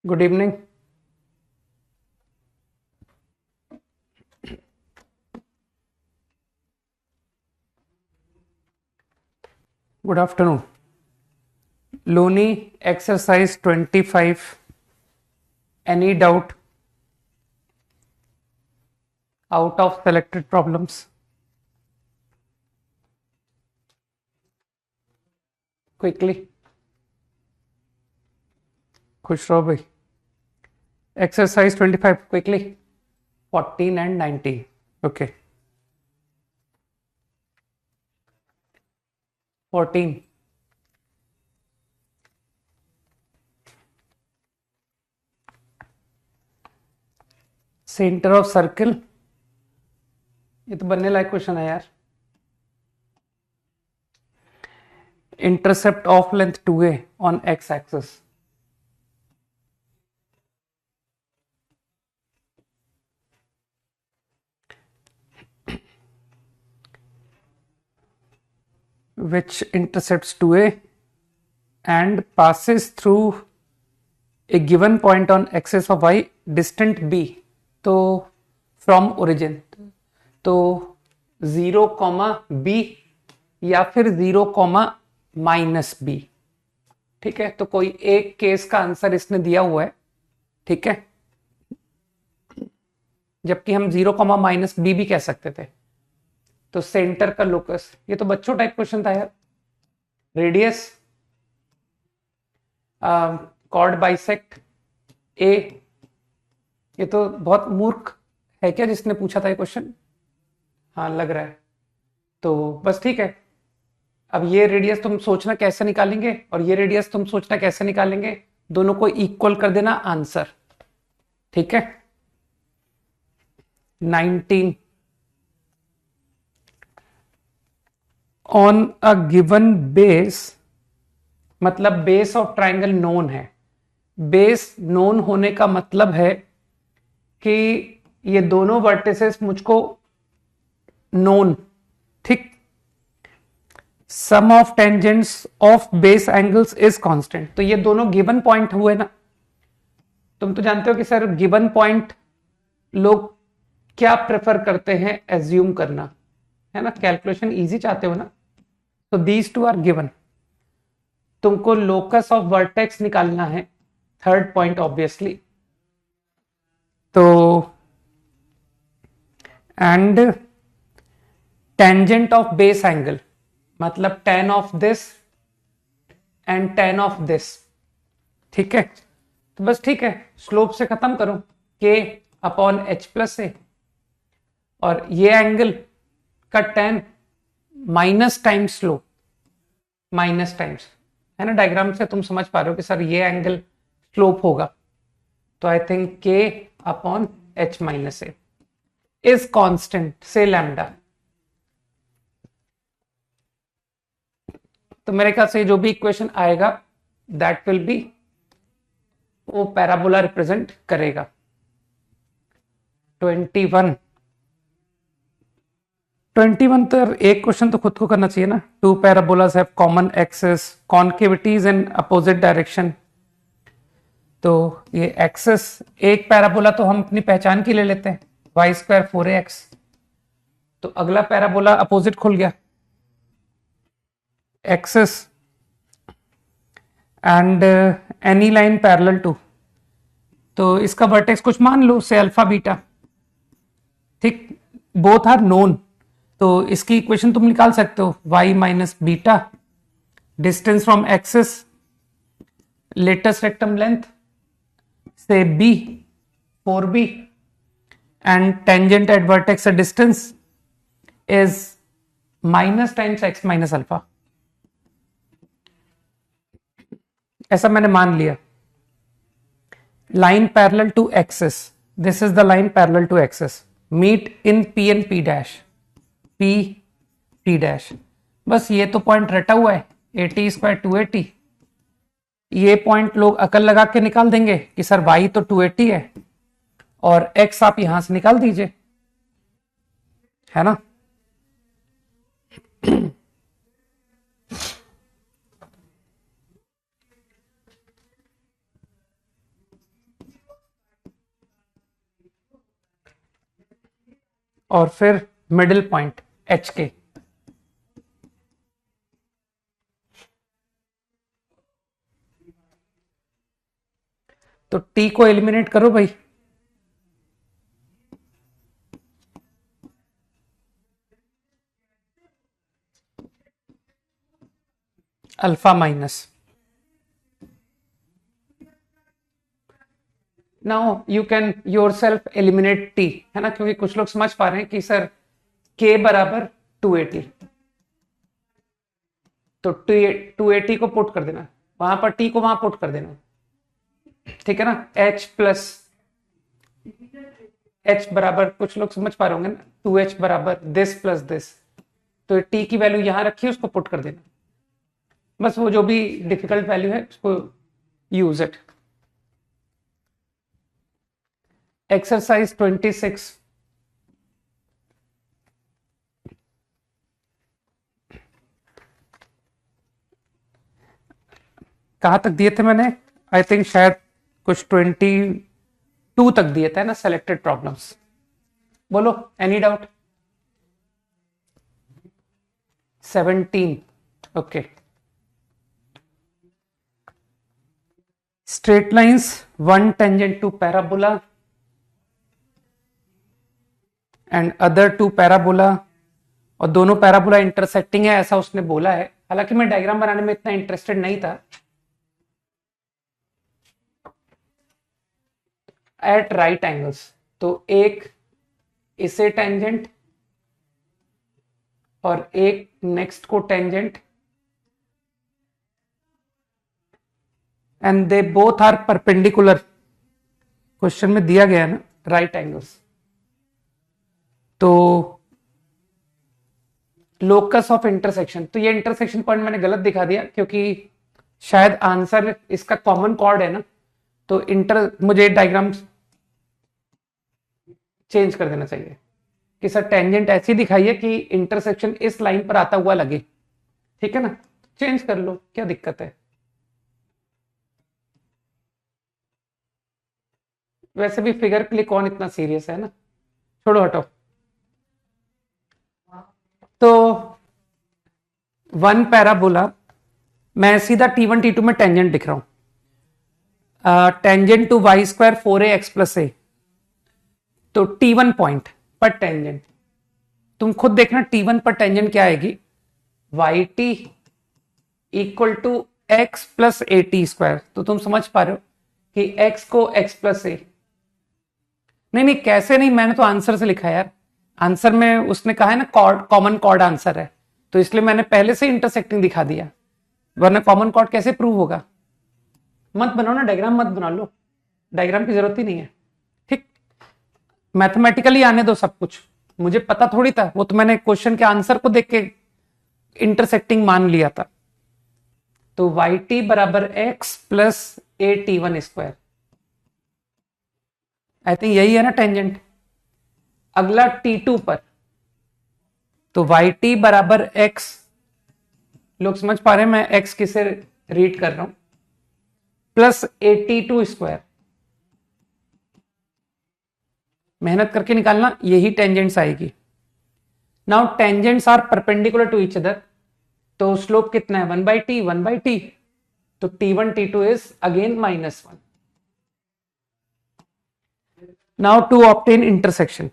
Good evening. Good afternoon. Loni exercise 25। Any doubt out of selected problems? Quickly खुश रहो भाई। Exercise 25 quickly 14 and 19। Okay 14। Centre of circle, ये तो बनने लायक question है यार। Intercept of length 2a on x axis. which intercepts 2a and passes through a given point on axis of y distant b। तो from origin तो 0, b या फिर 0, -b। ठीक है, तो कोई एक केस का आंसर इसने दिया हुआ है। ठीक है, जबकि हम 0, -b भी कह सकते थे। तो सेंटर का लोकस, ये तो बच्चों टाइप क्वेश्चन था यार। रेडियस कॉर्ड बाइसेक्ट ए, ये तो बहुत मूर्ख है क्या जिसने पूछा था ये क्वेश्चन? हाँ लग रहा है। तो बस ठीक है, अब ये रेडियस तुम सोचना कैसे निकालेंगे और ये रेडियस तुम सोचना कैसे निकालेंगे, दोनों को इक्वल कर देना आंसर। ठीक है 19 ऑन अ गिवन बेस, मतलब बेस ऑफ ट्राइंगल नोन है। बेस नोन होने का मतलब है कि ये दोनों वर्टिसेस मुझको नोन, ठीक। Sum of tangents of base angles is constant, तो ये दोनों गिवन पॉइंट हुए ना। तुम तो जानते हो कि सर गिवन पॉइंट लोग क्या प्रेफर करते हैं एज्यूम करना, है ना, कैलकुलेशन इजी चाहते हो ना। तो दीज टू आर गिवन। तुमको लोकस ऑफ वर्टेक्स निकालना है, थर्ड पॉइंट ऑब्वियसली। तो and tangent of base angle, मतलब tan of this and tan of this. ठीक है, तो बस ठीक है, स्लोप से खत्म करो, k अपॉन h प्लस ए, और ये एंगल का tan minus times slope, minus times, है ना। डायग्राम से तुम समझ पा रहे हो कि सर ये एंगल स्लोप होगा, तो I think k upon h minus A is constant से लैम्डा। तो मेरे ख्याल से जो भी इक्वेशन आएगा दैट विल बी, वो पैराबोला रिप्रेजेंट करेगा। 21 तो एक क्वेश्चन तो खुद को करना चाहिए ना। Two parabolas have common axis, concavities in opposite direction. तो ये एक्सिस, एक पैराबोला तो हम अपनी पहचान की ले लेते हैं, वाई स्क्वायर 4ax। तो अगला पैराबोला अपोजिट खुल गया, axis and any line parallel to, तो इसका वर्टेक्स कुछ मान लो से अल्फा बीटा, ठीक। बोथ आर नोन, तो इसकी इक्वेशन तुम निकाल सकते हो, y minus beta, distance from axis, latus rectum length से b 4b, and tangent at vertex distance is minus times x minus alpha. ऐसा मैंने मान लिया। Line parallel to axis, this is the line parallel to axis, meet in p and p dash, p dash. बस ये तो point रटा हुआ है, 80 स्क्वायर 280। ये पॉइंट लोग अकल लगा के निकाल देंगे कि सर y तो 280 है और x आप यहां से निकाल दीजिए, है ना। और फिर मिडिल पॉइंट एच के। तो टी को एलिमिनेट करो भाई। Alpha minus. Now you can your self eliminate T, है ना, क्योंकि कुछ लोग समझ पा रहे हैं कि सर के बराबर 280, तो 280 को पुट कर देना, वहां पर टी को वहां पुट कर देना, ठीक है ना। एच प्लस एच बराबर, कुछ लोग समझ पा रहे होंगे ना, 2h बराबर दिस प्लस दिस, तो टी की वैल्यू यहां रखी है, उसको पुट कर देना, बस वो जो भी डिफिकल्ट वैल्यू है उसको यूज इट। एक्सरसाइज 26, कहां तक दिए थे मैंने, आई थिंक शायद कुछ 22 तक दिए थे ना, सेलेक्टेड प्रॉब्लम्स। बोलो any doubt. 17, okay. Straight lines, one tangent to parabola and other to parabola, और दोनों पैराबोला इंटरसेक्टिंग है ऐसा उसने बोला है। हालांकि मैं डायग्राम बनाने में इतना इंटरेस्टेड नहीं था। एट राइट एंगल्स, तो एक इसे टेंजेंट और एक नेक्स्ट को tangent, and they both are perpendicular. Question में दिया गया है ना राइट एंगल्स, तो लोकस ऑफ इंटरसेक्शन, तो ये इंटरसेक्शन पॉइंट मैंने गलत दिखा दिया क्योंकि शायद आंसर इसका कॉमन कॉर्ड है ना, तो मुझे डायग्राम चेंज कर देना चाहिए कि सर टेंजेंट ऐसी दिखाई है कि इंटरसेक्शन इस लाइन पर आता हुआ लगे, ठीक है ना, चेंज कर लो, क्या दिक्कत है। वैसे भी फिगर के लिए कौन इतना सीरियस है ना, छोड़ो हटो। तो वन पैराबोला, मैं सीधा T1 T2 में टेंजेंट दिख रहा हूं, tangent to Y square 4ax plus ए, तो T1 पॉइंट पर टेंजेंट, तुम खुद देखना T1 पर टेंजेंट क्या आएगी, Y T equal to x plus A T square. तो तुम समझ पा रहे हो कि x को x प्लस ए, नहीं नहीं कैसे नहीं, मैंने तो आंसर से लिखा है यार, आंसर में उसने कहा है ना कॉर्ड, कॉमन कॉर्ड आंसर है, तो इसलिए मैंने पहले से इंटरसेक्टिंग दिखा दिया, वरना कॉमन कॉर्ड कैसे प्रूव होगा। मत बनाओ ना डायग्राम, मत बना लो, डायग्राम की जरूरत ही नहीं है, ठीक। मैथमेटिकली आने दो सब कुछ, मुझे पता थोड़ी था, वो तो मैंने क्वेश्चन के आंसर को देख के इंटरसेक्टिंग मान लिया था। तो वाई टी बराबर x plus A t one square, I think यही है ना टेंजेंट। अगला T2 पर, तो वाई टी बराबर एक्स, लोग समझ पा रहे हैं मैं एक्स किसे रीड कर रहा हूं, प्लस A T2 स्क्वायर, मेहनत करके निकालना, यही टेंजेंट्स आएगी। Now tangents are perpendicular to each other, तो स्लोप कितना है 1/t 1/t, तो T1 T2 is again -1। Now to obtain intersection,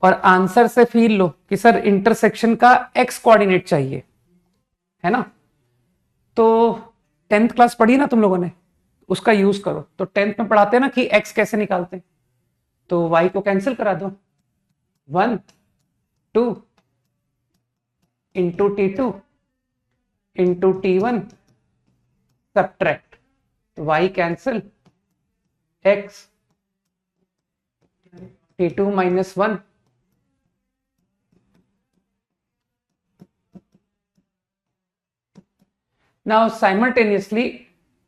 और आंसर से फील लो कि सर इंटरसेक्शन का एक्स कोऑर्डिनेट चाहिए, है ना। तो 10th क्लास पढ़ी ना तुम लोगों ने, उसका यूज करो। तो 10th में पढ़ाते हैं ना कि एक्स कैसे निकालते हैं, तो y को कैंसिल करा दो, 1 2 into T2 into T1 subtract, y cancel, x T2 -1, now simultaneously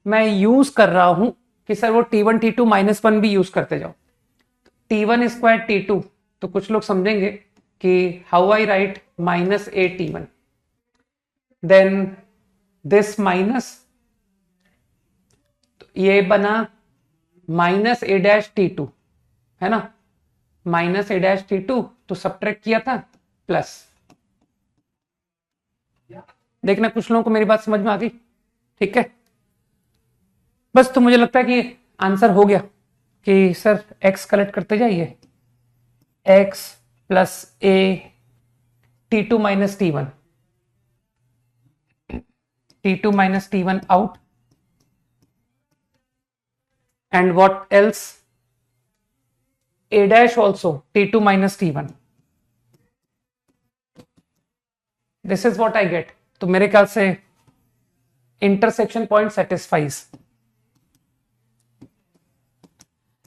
मैं यूज कर रहा हूं कि सर वो T1 T2 -1 भी यूज करते जाओ, T1 स्क्वायर T2, तो कुछ लोग समझेंगे कि how I write -a T1, then this minus, ये बना -a' T2, है ना, -a' T2 तो सब्ट्रैक्ट किया था प्लस। देखना कुछ लोगों को मेरी बात समझ में आ गई, ठीक है। बस तो मुझे लगता है कि आंसर हो गया कि सर x कलेक्ट करते जाइए, x plus a t2 minus t1, t2 minus t1 out, and what else, a dash also t2 minus t1, this is what I get। तो मेरे ख्याल से इंटरसेक्शन पॉइंट सेटिस्फाइज।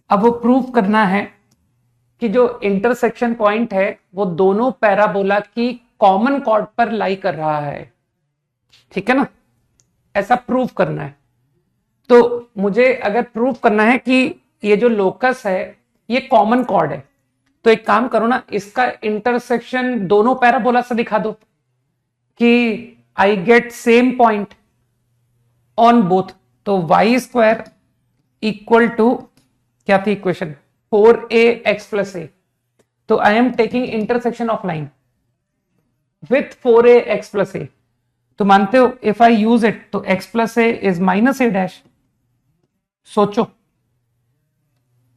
अब वो प्रूव करना है कि जो इंटरसेक्शन पॉइंट है वो दोनों पैराबोला की कॉमन कॉर्ड पर लाई कर रहा है, ठीक है ना, ऐसा प्रूव करना है। तो मुझे अगर प्रूव करना है कि ये जो लोकस है ये कॉमन कॉर्ड है, तो एक काम करो ना, इसका इंटरसेक्शन दोनों पैराबोला से दिखा दो कि I get same point on both. तो वाई स्क्वायर इक्वल टू क्या थी इक्वेशन, 4ax प्लस ए। तो I am taking intersection of line with 4ax plus ए। तो मानते हो इफ आई यूज इट तो x plus a is minus a dash. सोचो,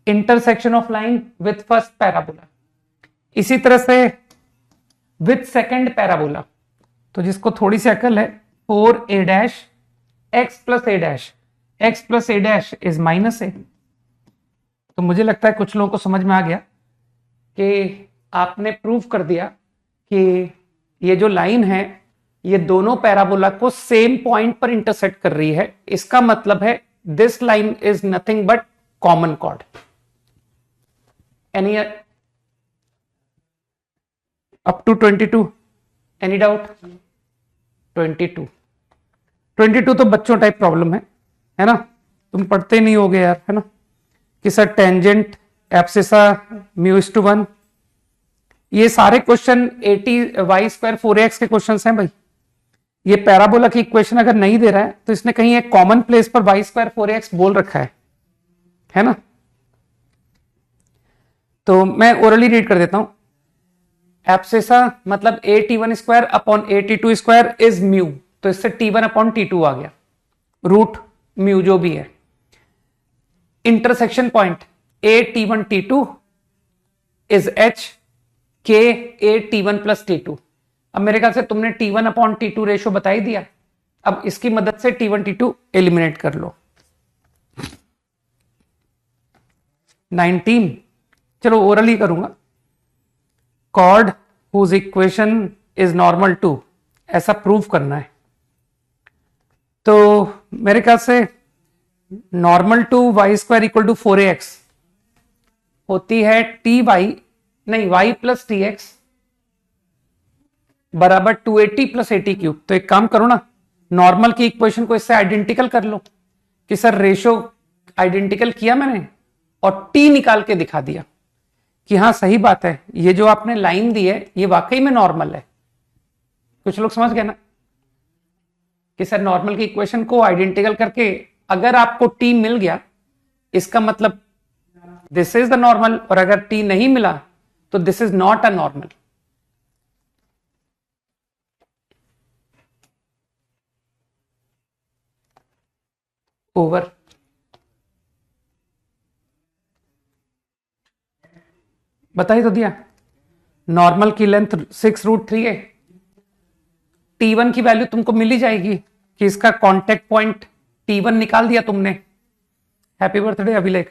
intersection of line with first parabola, इसी तरह से विथ सेकंड पैराबोला, तो जिसको थोड़ी सी अकल है, 4a dash x plus a dash, x plus a dash is minus a. तो मुझे लगता है कुछ लोगों को समझ में आ गया कि आपने प्रूव कर दिया कि ये जो लाइन है ये दोनों पैराबोला को सेम पॉइंट पर इंटरसेक्ट कर रही है। इसका मतलब है this line is nothing but common chord. Any up to 22, any doubt? 22 तो बच्चों टाइप प्रॉब्लम है ना, तुम पढ़ते नहीं होगे यार, है ना, कि सर टेंजेंट एब्सिसा μ/1, ये सारे क्वेश्चन 80 y स्क्वायर 4ax के क्वेश्चंस हैं भाई। ये पैराबोला की इक्वेशन अगर नहीं दे रहा है तो इसने कहीं एक कॉमन प्लेस पर y स्क्वायर 4ax बोल रखा है ना। तो मैं ओरली रीड कर देता हूं। एब्सिसा मतलब a t1 square upon a t2 square is mu, तो इससे t1 अपॉन t2 आ गया, रूट म्यू जो भी है। Intersection point a t1 t2 is h k a t1 plus t2। अब मेरे ख्याल से तुमने t1 अपॉन t2 रेशो बता ही दिया, अब इसकी मदद से t1 t2 एलिमिनेट कर लो। 19, चलो ओरली करूंगा। Chord whose equation is normal to, ऐसा प्रूव करना है। तो मेरे ख्याल से normal to Y square equal to 4ax होती है y प्लस टी एक्स बराबर 280 प्लस 80 क्यूब। तो एक काम करो ना, नॉर्मल की इक्वेशन को इससे आइडेंटिकल कर लो कि सर रेशो आइडेंटिकल किया मैंने और t निकाल के दिखा दिया कि हाँ सही बात है, ये जो आपने लाइन दी है ये वाकई में नॉर्मल है। कुछ लोग समझ गए ना कि सर नॉर्मल की इक्वेशन को आइडेंटिकल करके अगर आपको t मिल गया इसका मतलब दिस इज द नॉर्मल, और अगर t नहीं मिला तो this is not a normal. Over. बता ही तो दिया, नॉर्मल की लेंथ 6√3 है, t1 की वैल्यू तुमको मिल ही जाएगी कि इसका कांटेक्ट पॉइंट t1 निकाल दिया तुमने। हैप्पी बर्थडे अभिलेख,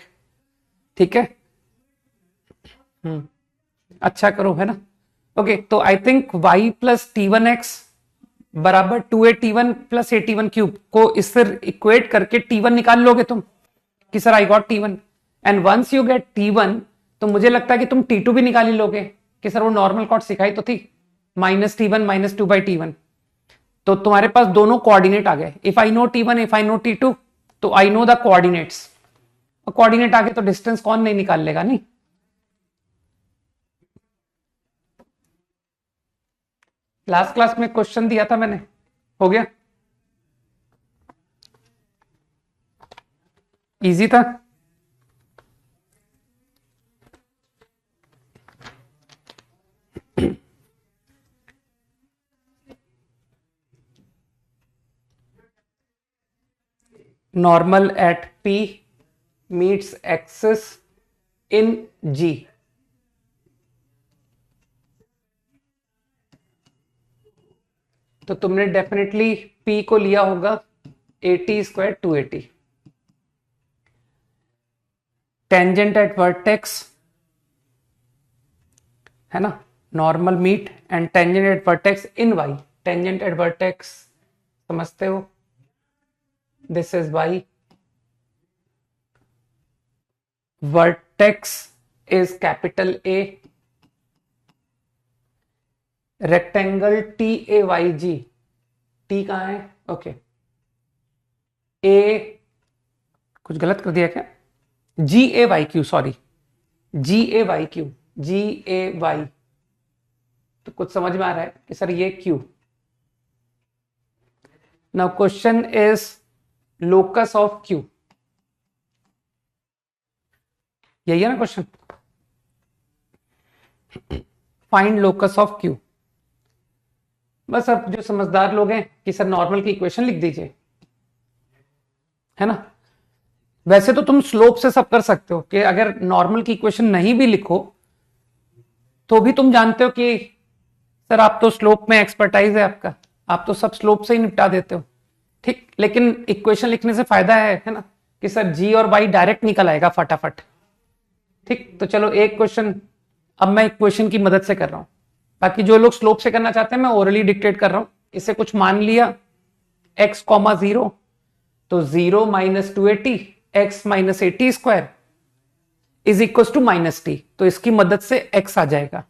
ठीक है। अच्छा करो, है ना। ओके, तो I think y plus t1x बराबर 2a t1 plus a t1 cube को इससे इक्वेट करके t1 निकाल लोगे तुम कि sir I got t1, and once you get t1 तो मुझे लगता है कि तुम t2 भी निकाल ही लोगे कि सर वो नॉर्मल कॉर्ड सिखाई तो थी, -t1 माइनस 2/t1। तो तुम्हारे पास दोनों कोऑर्डिनेट आ गए। If I know t1, if I know t2, तो I know the coordinates. Coordinate आगे तो डिस्टेंस कौन नहीं निकाल लेगा, नहीं। लास्ट क्लास में क्वेश्चन दिया था मैंने, हो गया, इजी था। normal at P meets axis in G. तो तुमने डेफिनेटली P को लिया होगा 80 स्क्वायर 280. टेंजेंट एट वर्टेक्स है ना, normal meet and tangent at vertex in Y. Tangent at vertex समझते हो, this is Y. Vertex is capital A. Rectangle T A Y G. T कहां है? ओके. ए कुछ गलत कर दिया क्या? G A Y Q, sorry, G A Y Q, G A Y. तो कुछ समझ में आ रहा है कि सर ये Q. Now question is locus of Q. यही है ना question? Find locus of Q. बस अब जो समझदार लोग हैं कि सर नॉर्मल की इक्वेशन लिख दीजिए, है ना. वैसे तो तुम स्लोप से सब कर सकते हो कि अगर नॉर्मल की इक्वेशन नहीं भी लिखो तो भी तुम जानते हो कि सर आप तो स्लोप में एक्सपर्टाइज है आपका, आप तो सब स्लोप से ही निपटा देते हो. ठीक, लेकिन इक्वेशन लिखने से फायदा है ना, कि सर जी और वाई डायरेक्ट निकल आएगा फटाफट. ठीक, तो चलो एक क्वेश्चन अब मैं इक्वेशन की मदद से कर रहा हूं. बाकी जो लोग स्लोप से करना चाहते हैं मैं ओरली डिक्टेट कर रहा हूं. इसे कुछ मान लिया x, 0, तो 0 minus 280 x minus 80 square is equal to minus T. तो इसकी मदद से x आ जाएगा.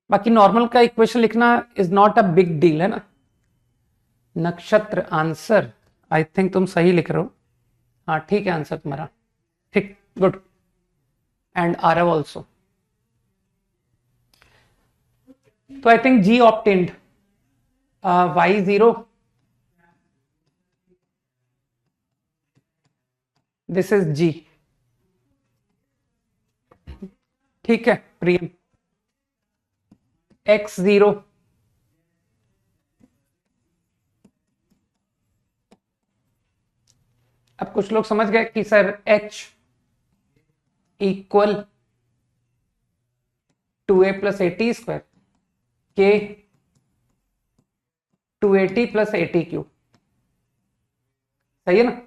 बाकी नॉर्मल का इक्वेशन लिखना is not a big deal, है ना. नक्षत्र आंसर, आई थिंक तुम सही लिख रहे हो. हाँ ठीक है आंसर तुम्हारा. ठीक, गुड. And Aarav also. तो I think G opted. Y 0, this is G. ठीक है प्रियम. x 0, अब कुछ लोग समझ गए कि sir h equal 2a plus 80 square के 280 प्लस 80 क्यूब. सही है ना.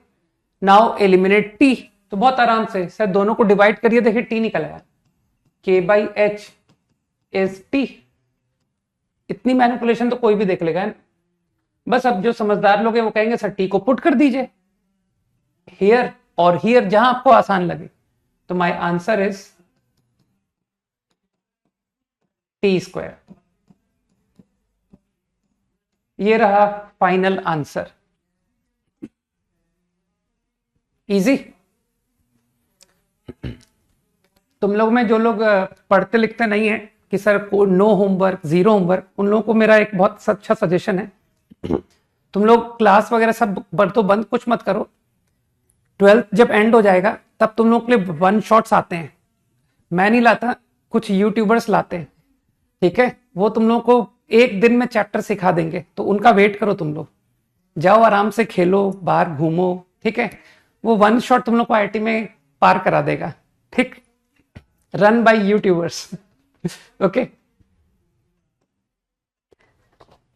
Now eliminate t. तो बहुत आराम से सर दोनों को डिवाइड करिए, देखिए t निकल आया. k by H is t. इतनी मैनिपुलेशन तो कोई भी देख लेगा. बस अब जो समझदार लोग हैं वो कहेंगे सर t को पुट कर दीजिए हियर और हियर, जहां आपको आसान लगे. तो my answer is T square. ये रहा फाइनल आंसर. इजी. तुम लोग में जो लोग पढ़ते लिखते नहीं है कि सर को नो होमवर्क, जीरो होमवर्क, उन लोगों को मेरा एक बहुत अच्छा सजेशन है. तुम लोग क्लास वगैरह सब तो बंद कुछ मत करो. 12th जब एंड हो जाएगा तब तुम लोग के लिए वन शॉट्स आते हैं. मैं नहीं लाता, कुछ यूट्यूबर्स लाते हैं. ठीक है, वो तुम लोग को एक दिन में चैप्टर सिखा देंगे, तो उनका वेट करो. तुम लोग जाओ आराम से खेलो, बाहर घूमो. ठीक है, वो वन शॉट तुम लोग को आईटी में पार करा देगा. ठीक, रन बाय यूट्यूबर्स. ओके,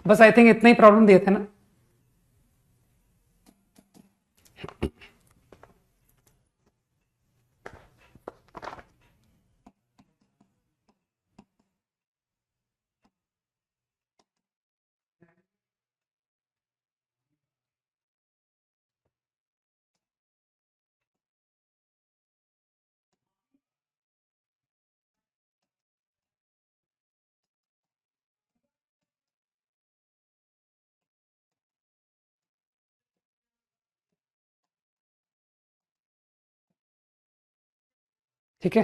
बस आई थिंक इतना ही प्रॉब्लम दिए थे ना. ठीक है,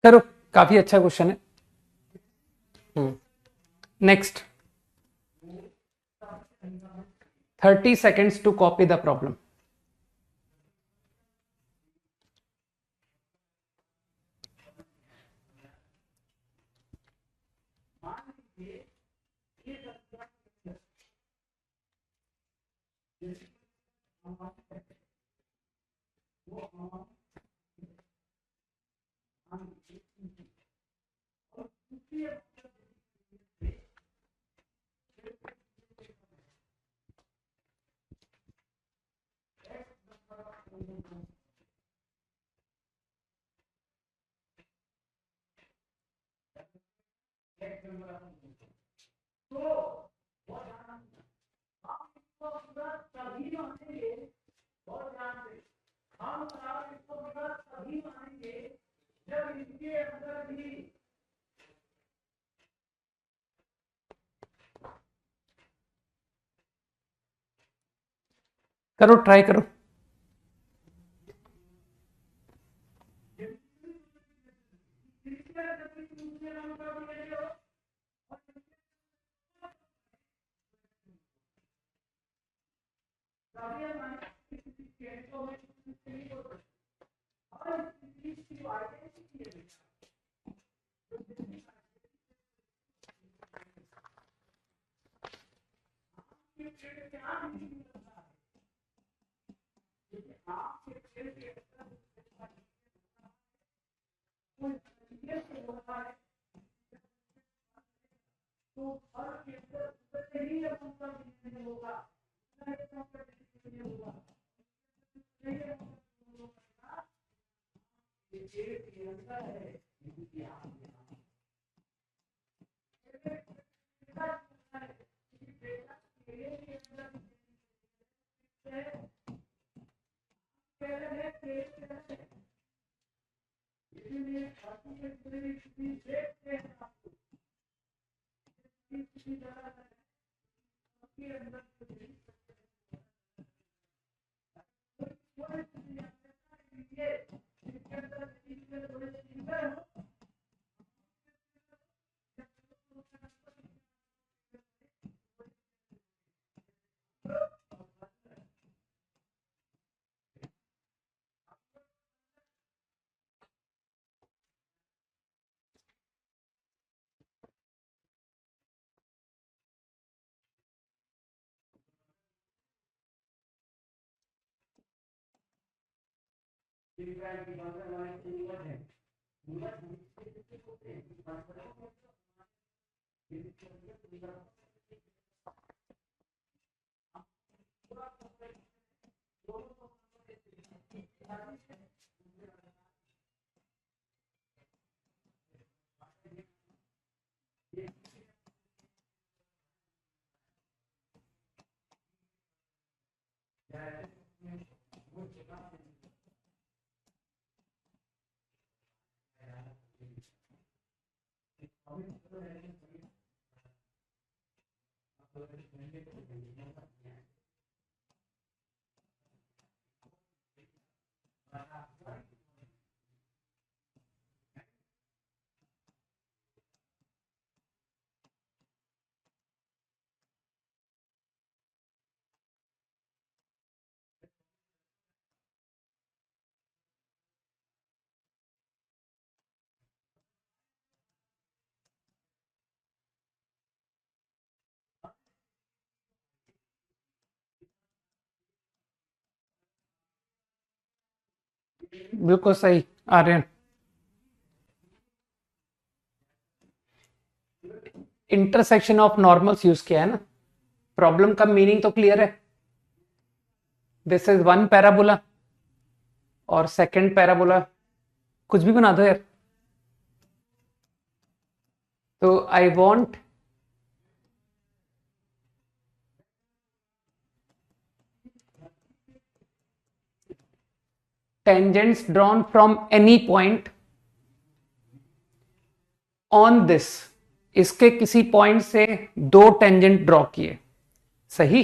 करो, काफी अच्छा क्वेश्चन है। Next, 30 seconds to copy the problem. करो, ट्राई करो। बिल्कुल सही Aryan. Intersection of normals use किया है ना। प्रॉब्लम का मीनिंग तो क्लियर है। दिस इज वन पैराबोला और सेकंड पैराबोला, कुछ भी बना दो यार। तो I want tangents drawn from any point on this, इसके किसी पॉइंट से दो टेंजेंट ड्रॉ किए, सही।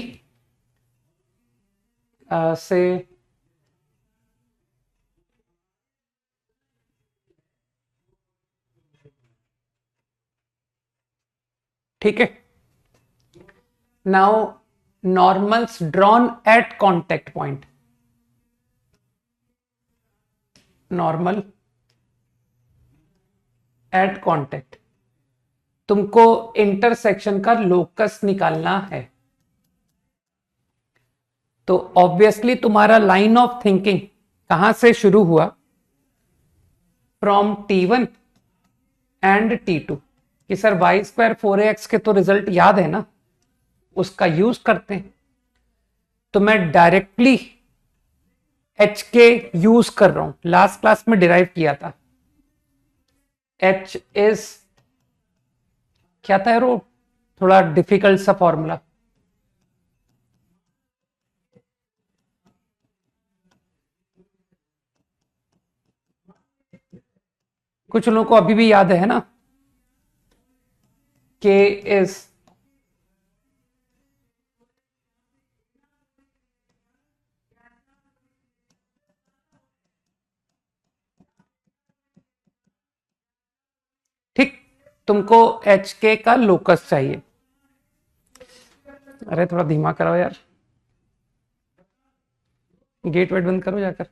से ठीक है। Now normals drawn at contact point, normal at contact, तुमको इंटरसेक्शन का लोकस निकालना है। तो ऑब्वियसली तुम्हारा लाइन ऑफ थिंकिंग कहां से शुरू हुआ? फ्रॉम T1 एंड T2 कि सर वाई स्क्वायर 4ax के तो रिजल्ट याद है ना, उसका यूज करते हैं। तो मैं डायरेक्टली एच के यूज कर रहा हूं, लास्ट क्लास में डिराइव किया था। एच इज क्या था यार वो, थोड़ा डिफिकल्ट सा फॉर्मूला, कुछ लोगों को अभी भी याद है ना? के इज ठीक, तुमको एच के का लोकस चाहिए। अरे थोड़ा धीमा कराओ यार, गेट वेट बंद करो जाकर।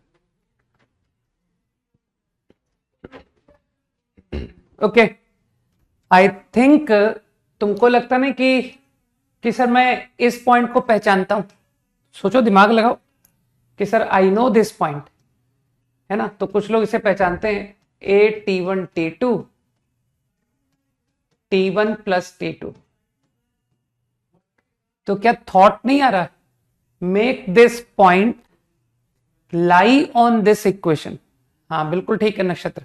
ओके, आई थिंक तुमको लगता नहीं कि सर मैं इस पॉइंट को पहचानता हूं। सोचो, दिमाग लगाओ कि sir I know this point, है ना? तो कुछ लोग इसे पहचानते हैं T1 प्लस T2। तो क्या थॉट नहीं आ रहा? Make this point lie on this equation. हाँ बिल्कुल ठीक है नक्षत्र।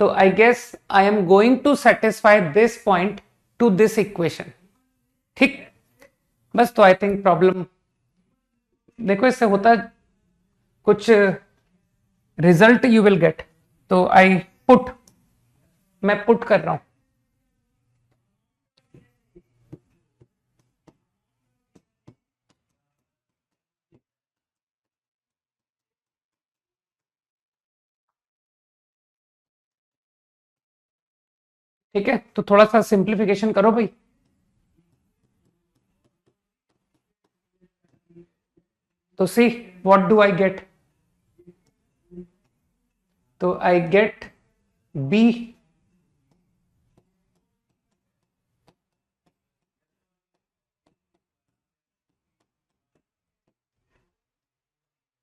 तो I guess I am going to satisfy this point to this equation. ठीक, बस। तो आई थिंक प्रॉब्लम देखो, इससे होता कुछ रिजल्ट यू विल गेट। तो आई पुट, मैं पुट कर रहा हूं। ठीक है, तो थोड़ा सा सिंप्लीफिकेशन करो भाई। तो see what do I get? तो आई गेट बी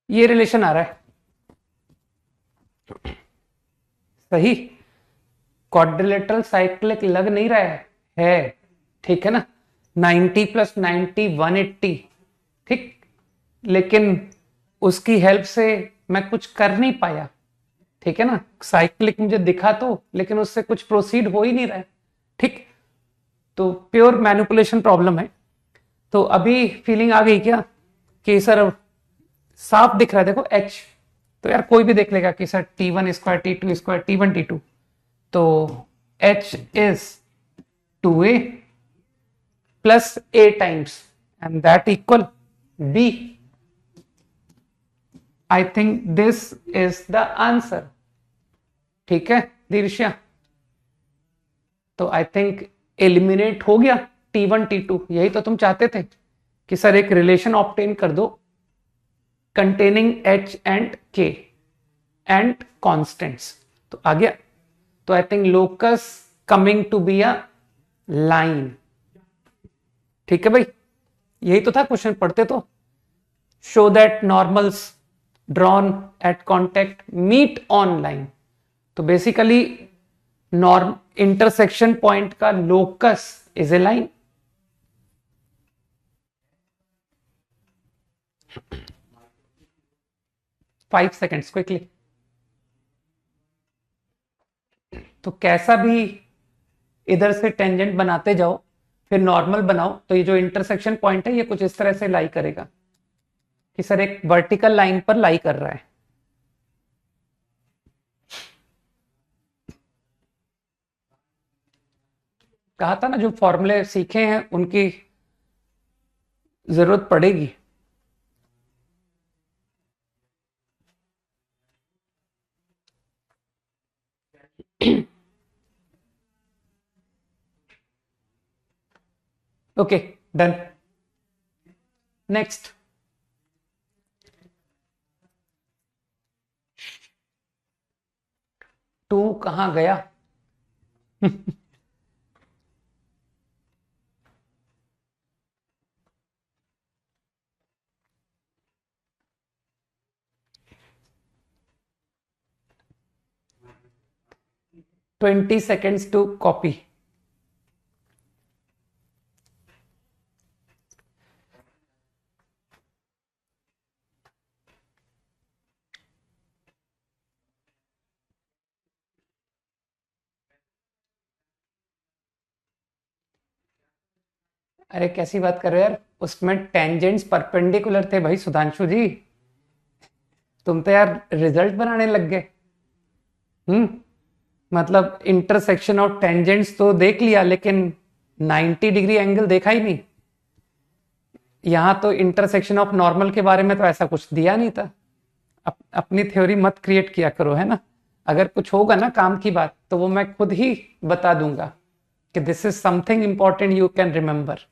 ये रिलेशन आ रहा है, सही। क्वाड्रिलेटरल साइक्लिक लग नहीं रहा है, ठीक है ना? 90 प्लस 90 180, ठीक। लेकिन उसकी हेल्प से मैं कुछ कर नहीं पाया, ठीक है ना? साइक्लिक मुझे दिखा तो, लेकिन उससे कुछ प्रोसीड हो ही नहीं रहा है, ठीक। तो प्योर मैनिपुलेशन प्रॉब्लम है। तो अभी फीलिंग आ गई क्या कि सर साफ दिख रहा है? देखो एच, तो यार कोई भी देख लेगा कि sir T1 square T2 square T1 T2, तो H is 2a plus a times and that equal b. I think this is the answer। ठीक है दीर्षा, तो आई थिंक एलिमिनेट हो गया T1 T2। यही तो तुम चाहते थे कि सर एक रिलेशन ऑब्टेन कर दो containing H and K and constants. तो आ गया। तो I think locus coming to be a line. ठीक है भाई, यही तो था क्वेश्चन, पढ़ते तो। Show that normals drawn at contact meet on line. तो बेसिकली नॉर्म इंटरसेक्शन पॉइंट का locus is a line. Five seconds quickly. तो कैसा भी इधर से टेंजेंट बनाते जाओ, फिर नॉर्मल बनाओ, तो ये जो इंटरसेक्शन पॉइंट है ये कुछ इस तरह से लाई करेगा कि सर एक वर्टिकल लाइन पर लाई कर रहा है। कहा था ना, जो फॉर्मूले सीखे हैं उनकी जरूरत पड़ेगी। Okay, done. नेक्स्ट। टू कहां गया? 20 seconds to copy। अरे कैसी बात कर रहे हो यार, उसमें टेंजेंट्स परपेंडिकुलर थे भाई सुधांशु जी। तुम तो यार रिजल्ट बनाने लग गए। हम्म। मतलब इंटरसेक्शन ऑफ टेंजेंट्स तो देख लिया, लेकिन 90 डिग्री एंगल देखा ही नहीं। यहां तो इंटरसेक्शन ऑफ नॉर्मल के बारे में तो ऐसा कुछ दिया नहीं था। अपनी थ्योरी मत क्रिएट किया करो, है ना। अगर कुछ होगा ना काम की बात, तो वो मैं खुद ही बता दूंगा कि this is something important you can remember.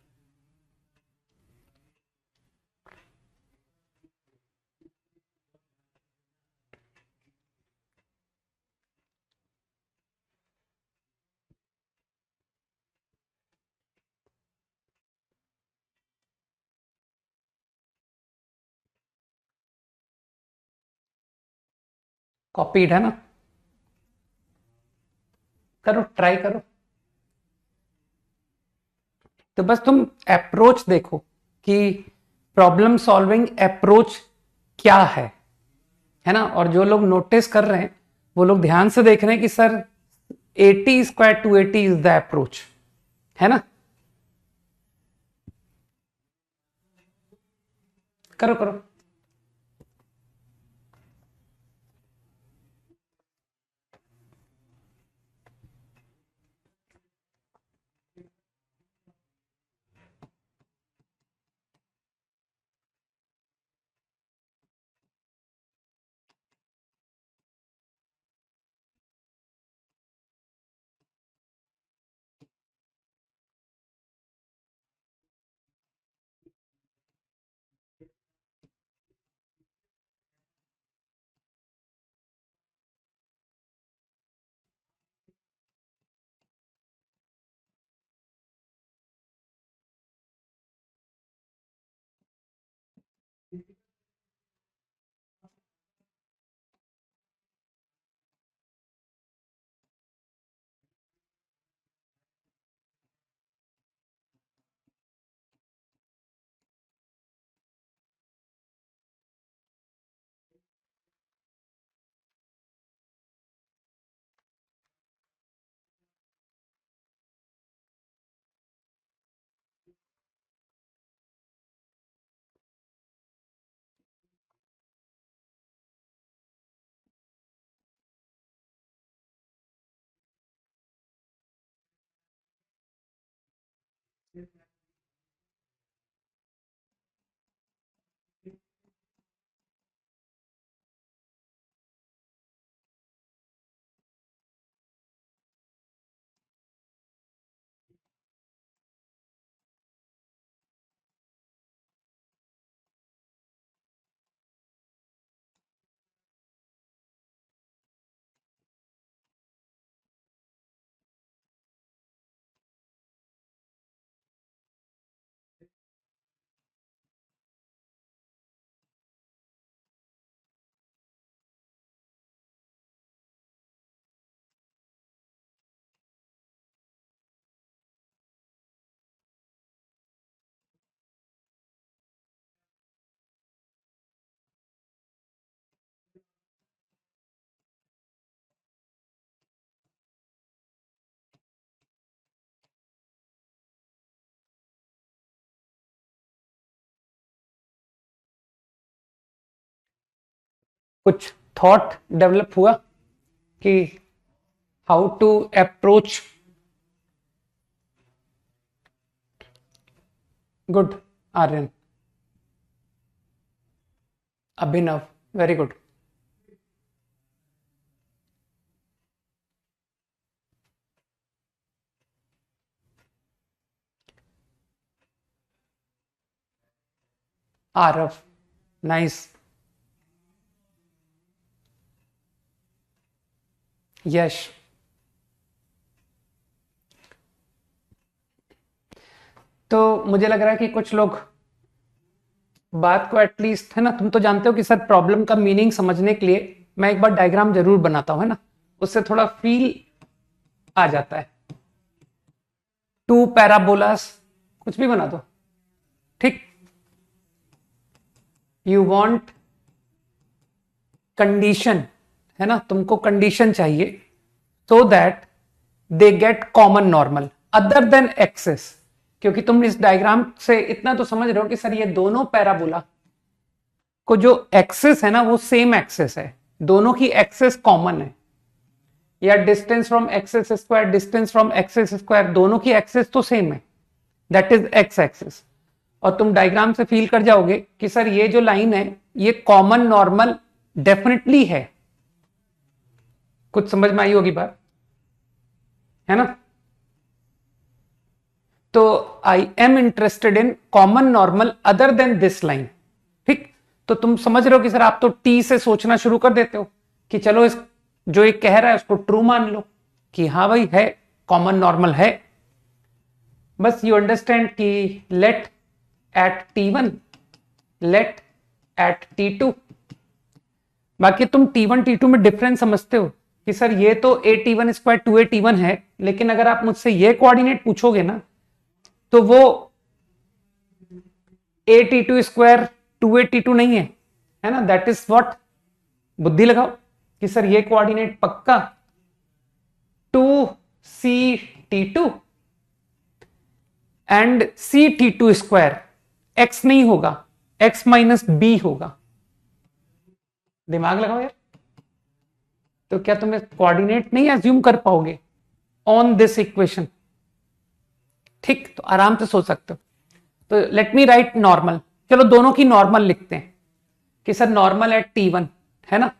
Copied है ना। करो, ट्राई करो। तो बस तुम अप्रोच देखो कि प्रॉब्लम सॉल्विंग अप्रोच क्या है ना। और जो लोग नोटिस कर रहे हैं, वो लोग ध्यान से देख रहे हैं कि sir 80 square 280 is the approach, है ना। करो करो। कुछ थॉट डेवलप हुआ कि how to approach. Good. Aryan. Abhinav. Very good. Aarav, nice, Yash. तो मुझे लग रहा है कि कुछ लोग बात को एटलीस्ट, है ना, तुम तो जानते हो कि सर प्रॉब्लम का मीनिंग समझने के लिए मैं एक बार डायग्राम जरूर बनाता हूं, है ना, उससे थोड़ा फील आ जाता है। टू पैराबोलास, कुछ भी बना दो, ठीक। यू वांट कंडीशन, है ना, तुमको कंडीशन चाहिए so that they get common normal other than axes. क्योंकि तुम इस डायग्राम से इतना तो समझ रहे हो कि सर ये दोनों पैराबोला को जो एक्सेस है ना वो सेम एक्सेस है, दोनों की एक्सेस कॉमन है, या distance from axes square, distance from axes square, दोनों की एक्सेस तो सेम है, दैट इज एक्स एक्सेस। और तुम डायग्राम से फील कर जाओगे कि सर ये जो लाइन है ये कॉमन नॉर्मल डेफिनेटली है। कुछ समझ में आई होगी बात, है ना। तो I am interested in common normal other then this line, ठीक। तो तुम समझ रहे हो कि सर आप तो टी से सोचना शुरू कर देते हो कि चलो इस जो एक कह रहा है उसको ट्रू मान लो कि हाँ भाई है, कॉमन नॉर्मल है। बस यू अंडरस्टैंड कि let at T1, let at T2। बाकी तुम T1 T2 में डिफरेंस समझते हो कि सर ये तो A T1 square 2A T1 है, लेकिन अगर आप मुझसे ये कोऑर्डिनेट पूछोगे ना तो वो A T2 square 2A T2 नहीं है, है ना। दैट इज व्हाट, बुद्धि लगाओ कि सर ये कोऑर्डिनेट पक्का 2C T2 and C T2 square x नहीं होगा, x माइनस बी होगा। दिमाग लगाओ यार। तो क्या तुम कोऑर्डिनेट नहीं एज्यूम कर पाओगे ऑन दिस इक्वेशन, ठीक। तो आराम से सोच सकते हो। तो लेट मी राइट नॉर्मल, चलो दोनों की नॉर्मल लिखते हैं कि सर नॉर्मल एट T1, है ना।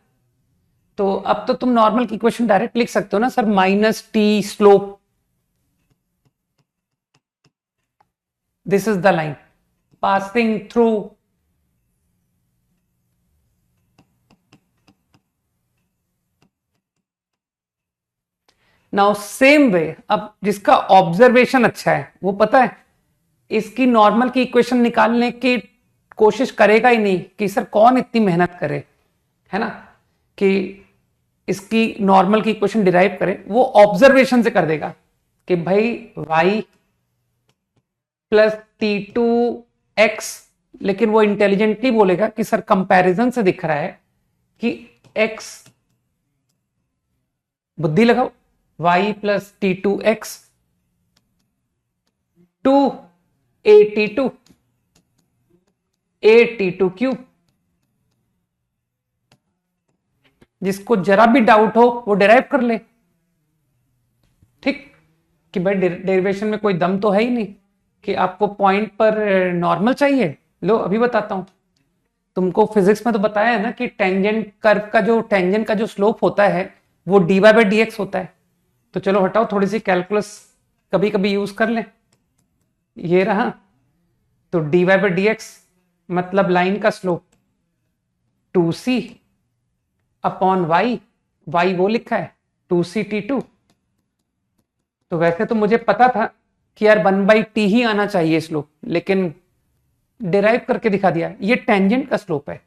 तो अब तो तुम नॉर्मल की इक्वेशन डायरेक्ट लिख सकते हो ना sir, minus T slope, this is the line passing through now same way. अब जिसका ऑब्जर्वेशन अच्छा है वो पता है इसकी नॉर्मल की इक्वेशन निकालने की कोशिश करेगा ही नहीं कि सर कौन इतनी मेहनत करे, है ना, कि इसकी नॉर्मल की इक्वेशन डिराइव करे। वो ऑब्जर्वेशन से कर देगा कि भाई y प्लस T2x, लेकिन वो इंटेलिजेंटली बोलेगा कि सर कंपैरिजन से दिख रहा है कि x, बुद्धि लगाओ, y plus T2x 2A T2 cube. जिसको जरा भी डाउट हो वो डिराइव कर ले, ठीक। कि भाई डेरिवेशन में कोई दम तो है ही नहीं कि आपको पॉइंट पर नॉर्मल चाहिए। लो अभी बताता हूं, तुमको फिजिक्स में तो बताया है ना कि टेंजेंट कर्व का जो टेंजेंट का जो स्लोप होता है वो dy/dx होता है। तो चलो हटाओ, थोड़ी सी कैलकुलस कभी कभी यूज कर लें। ये रहा, तो dy/dx मतलब लाइन का slope 2c upon y, y वो लिखा है 2c T2। तो वैसे तो मुझे पता था कि यार 1/t ही आना चाहिए स्लोप, लेकिन डिराइव करके दिखा दिया, ये टेंजेंट का स्लोप है।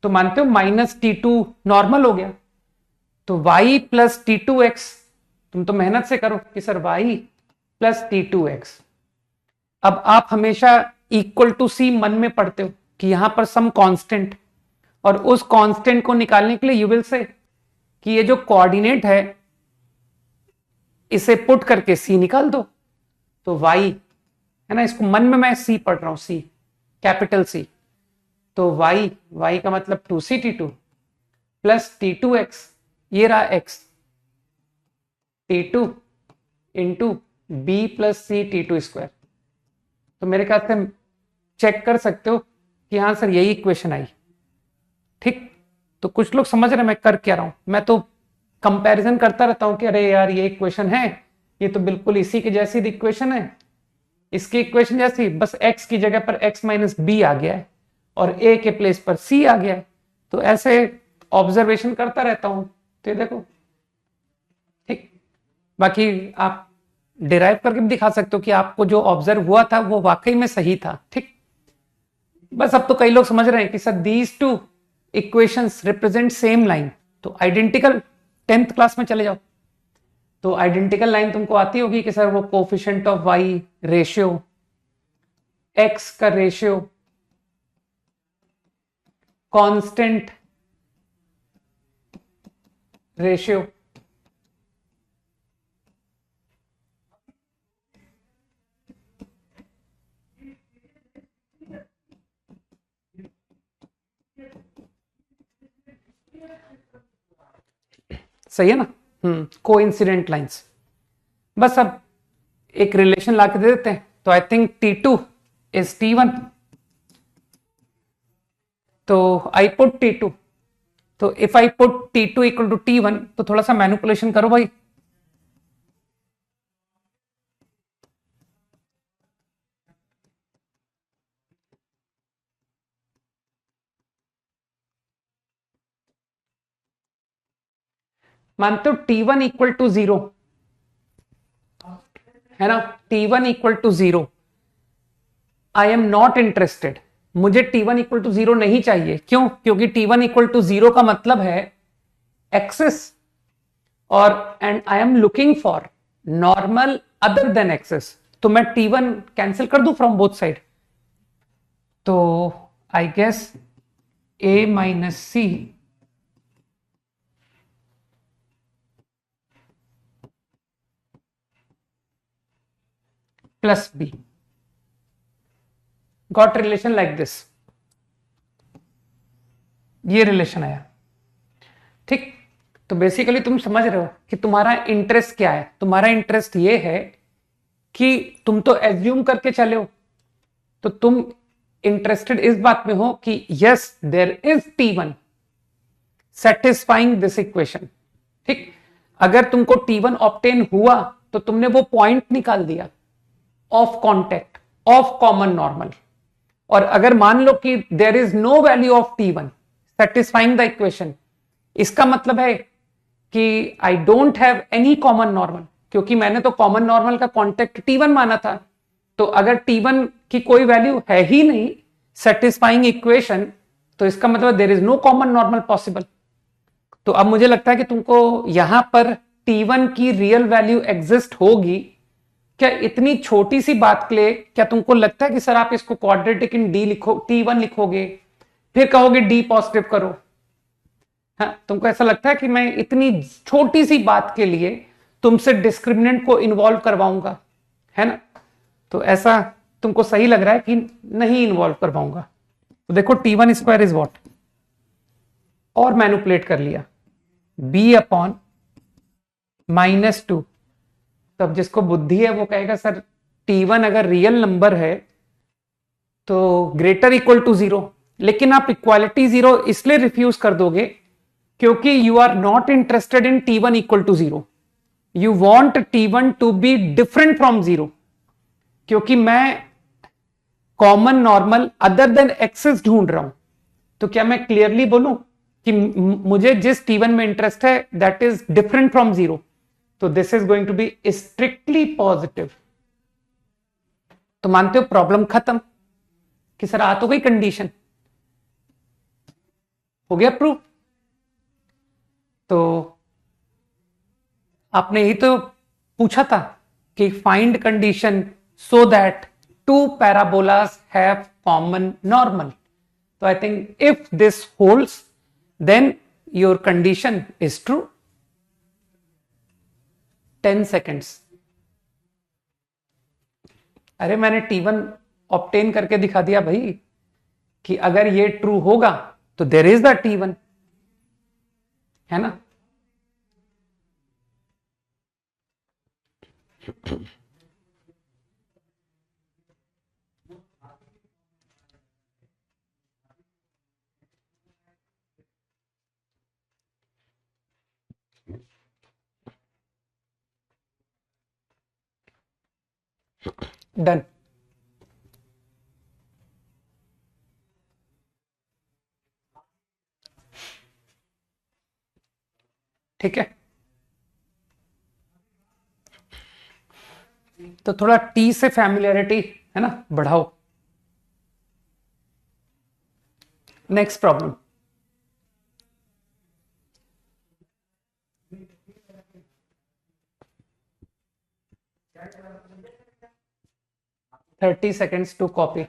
तो मानते हो माइनस T2 नॉर्मल हो गया, तो y प्लस T2x, तुम तो मेहनत से करो कि सर y प्लस T2x। अब आप हमेशा इक्वल टू सी मन में पढ़ते हो कि यहां पर सम कांस्टेंट, और उस कांस्टेंट को निकालने के लिए यू विल से कि ये जो कोऑर्डिनेट है इसे पुट करके सी निकाल दो। तो y, है ना, इसको मन में मैं सी पढ़ रहा हूं, सी कैपिटल सी। तो y का मतलब 2c T2 प्लस T2x, ये रहा x, T2 into b plus c T2 square. तो मेरे ख्याल से चेक कर सकते हो कि हाँ सर यही इक्वेशन आई, ठीक। तो कुछ लोग समझ रहे मैं कर क्या रहा हूं, मैं तो कंपैरिजन करता रहता हूं कि अरे यार ये इक्वेशन है, ये तो बिल्कुल इसी की जैसी इक्वेशन है, इसकी इक्वेशन जैसी, बस x की जगह पर x माइनस बी आ गया है, और ए के प्लेस पर सी आ गया है। तो ऐसे ऑब्जर्वेशन करता रहता हूं, तो ये देखो ठीक। बाकी आप डिराइव करके भी दिखा सकते हो कि आपको जो ऑब्जर्व हुआ था वो वाकई में सही था। ठीक, बस अब तो कई लोग समझ रहे हैं कि sir these two equations represent same line, तो आइडेंटिकल 10th क्लास में चले जाओ। तो आइडेंटिकल लाइन तुमको आती होगी कि सर वो coefficient of y ratio, x का रेशियो, कांस्टेंट रेशियो, सही है ना। Coincident lines. बस अब एक रिलेशन ला के दे देते हैं। तो I think T2 is T1, तो आई पुट T2। तो if I put T2 equal to T1, तो थोड़ा सा मैनिपुलेशन करो भाई। मानते हो T1 इक्वल टू 0 है ना, T1 equal to 0, I am not interested. मुझे T1 इक्वल टू 0 नहीं चाहिए। क्यों? क्योंकि T1 इक्वल टू 0 का मतलब है एक्सेस, और and I am looking for normal other than axes. तो मैं T1 कैंसिल कर दूं फ्रॉम बोथ साइड। तो I guess A minus c plus b got relation like this. ये रिलेशन आया। ठीक, तो बेसिकली तुम समझ रहे हो कि तुम्हारा इंटरेस्ट क्या है। तुम्हारा इंटरेस्ट ये है कि तुम तो एज्यूम करके चले हो, तो तुम इंटरेस्टेड इस बात में हो कि yes there is T1 satisfying this equation. ठीक, अगर तुमको T1 ऑब्टेन हुआ तो तुमने वो पॉइंट निकाल दिया of contact of common normal. और अगर मान लो कि there is no value of T1 satisfying the equation, इसका मतलब है कि I don't have any common normal, क्योंकि मैंने तो कॉमन नॉर्मल का कॉन्टेक्ट T1 माना था। तो अगर T1 की कोई वैल्यू है ही नहीं सेटिस्फाइंग इक्वेशन, तो इसका मतलब there is no common normal possible. तो अब मुझे लगता है कि तुमको यहां पर T1 की रियल वैल्यू एग्जिस्ट होगी क्या? इतनी छोटी सी बात के लिए क्या तुमको लगता है कि सर आप इसको क्वाड्रेटिक इन डी लिखो, T1 लिखोगे, फिर कहोगे डी पॉजिटिव करो? हाँ, तुमको ऐसा लगता है कि मैं इतनी छोटी सी बात के लिए तुमसे डिस्क्रिमिनेंट को इन्वॉल्व करवाऊंगा, है ना? तो ऐसा तुमको सही लग रहा है कि नहीं इन्वॉल्व करवाऊंगा। तो देखो T1 स्क्वायर इज वॉट, और मैनुपुलेट कर लिया, B अपॉन -2। तब जिसको बुद्धि है वो कहेगा सर T1 अगर रियल नंबर है तो ग्रेटर इक्वल टू 0, लेकिन आप इक्वालिटी 0 इसलिए रिफ्यूज कर दोगे क्योंकि you are not interested in T1 equal to 0। You want T1 to be different from 0, क्योंकि मैं common normal other than axes ढूंढ रहा हूं। तो क्या मैं क्लियरली बोलूं कि मुझे जिस T1 में इंटरेस्ट है दैट इज डिफरेंट फ्रॉम 0, तो this is going to be strictly positive. तो मानते हो प्रॉब्लम खत्म कि सर आ तो गई कंडीशन, हो गया प्रूफ। तो आपने ही तो पूछा था कि find condition so that two parabolas have common normal. तो I think if this holds then your condition is true. 10 seconds. अरे मैंने T1 ऑब्टेन करके दिखा दिया भाई कि अगर ये ट्रू होगा तो देर इज द T1, है ना? डन। ठीक है, तो थोड़ा टी से फैमिलियरिटी है ना बढ़ाओ। Next problem, thirty seconds to copy.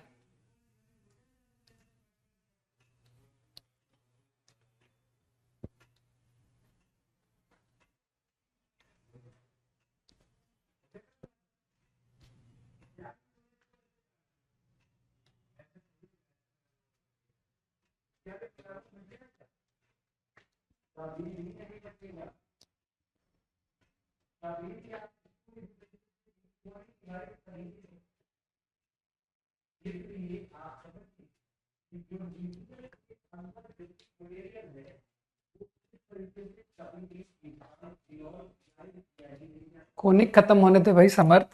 Conic खत्म होने दे भाई समर्थ।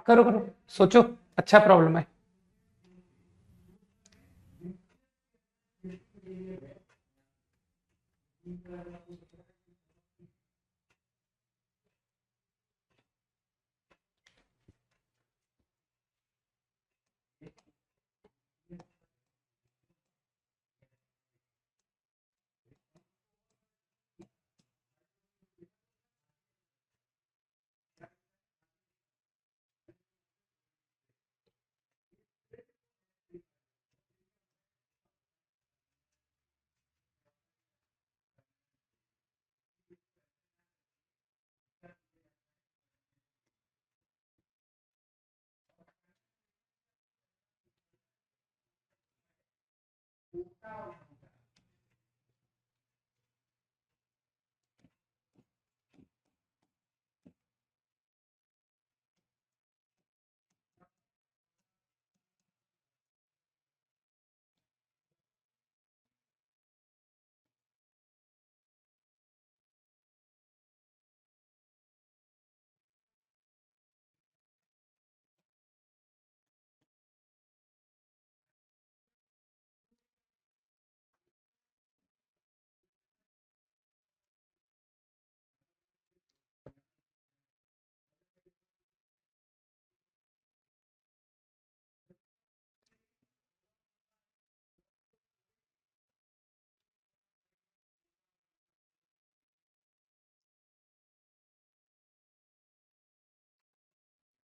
करो करो, सोचो, अच्छा प्रॉब्लम है।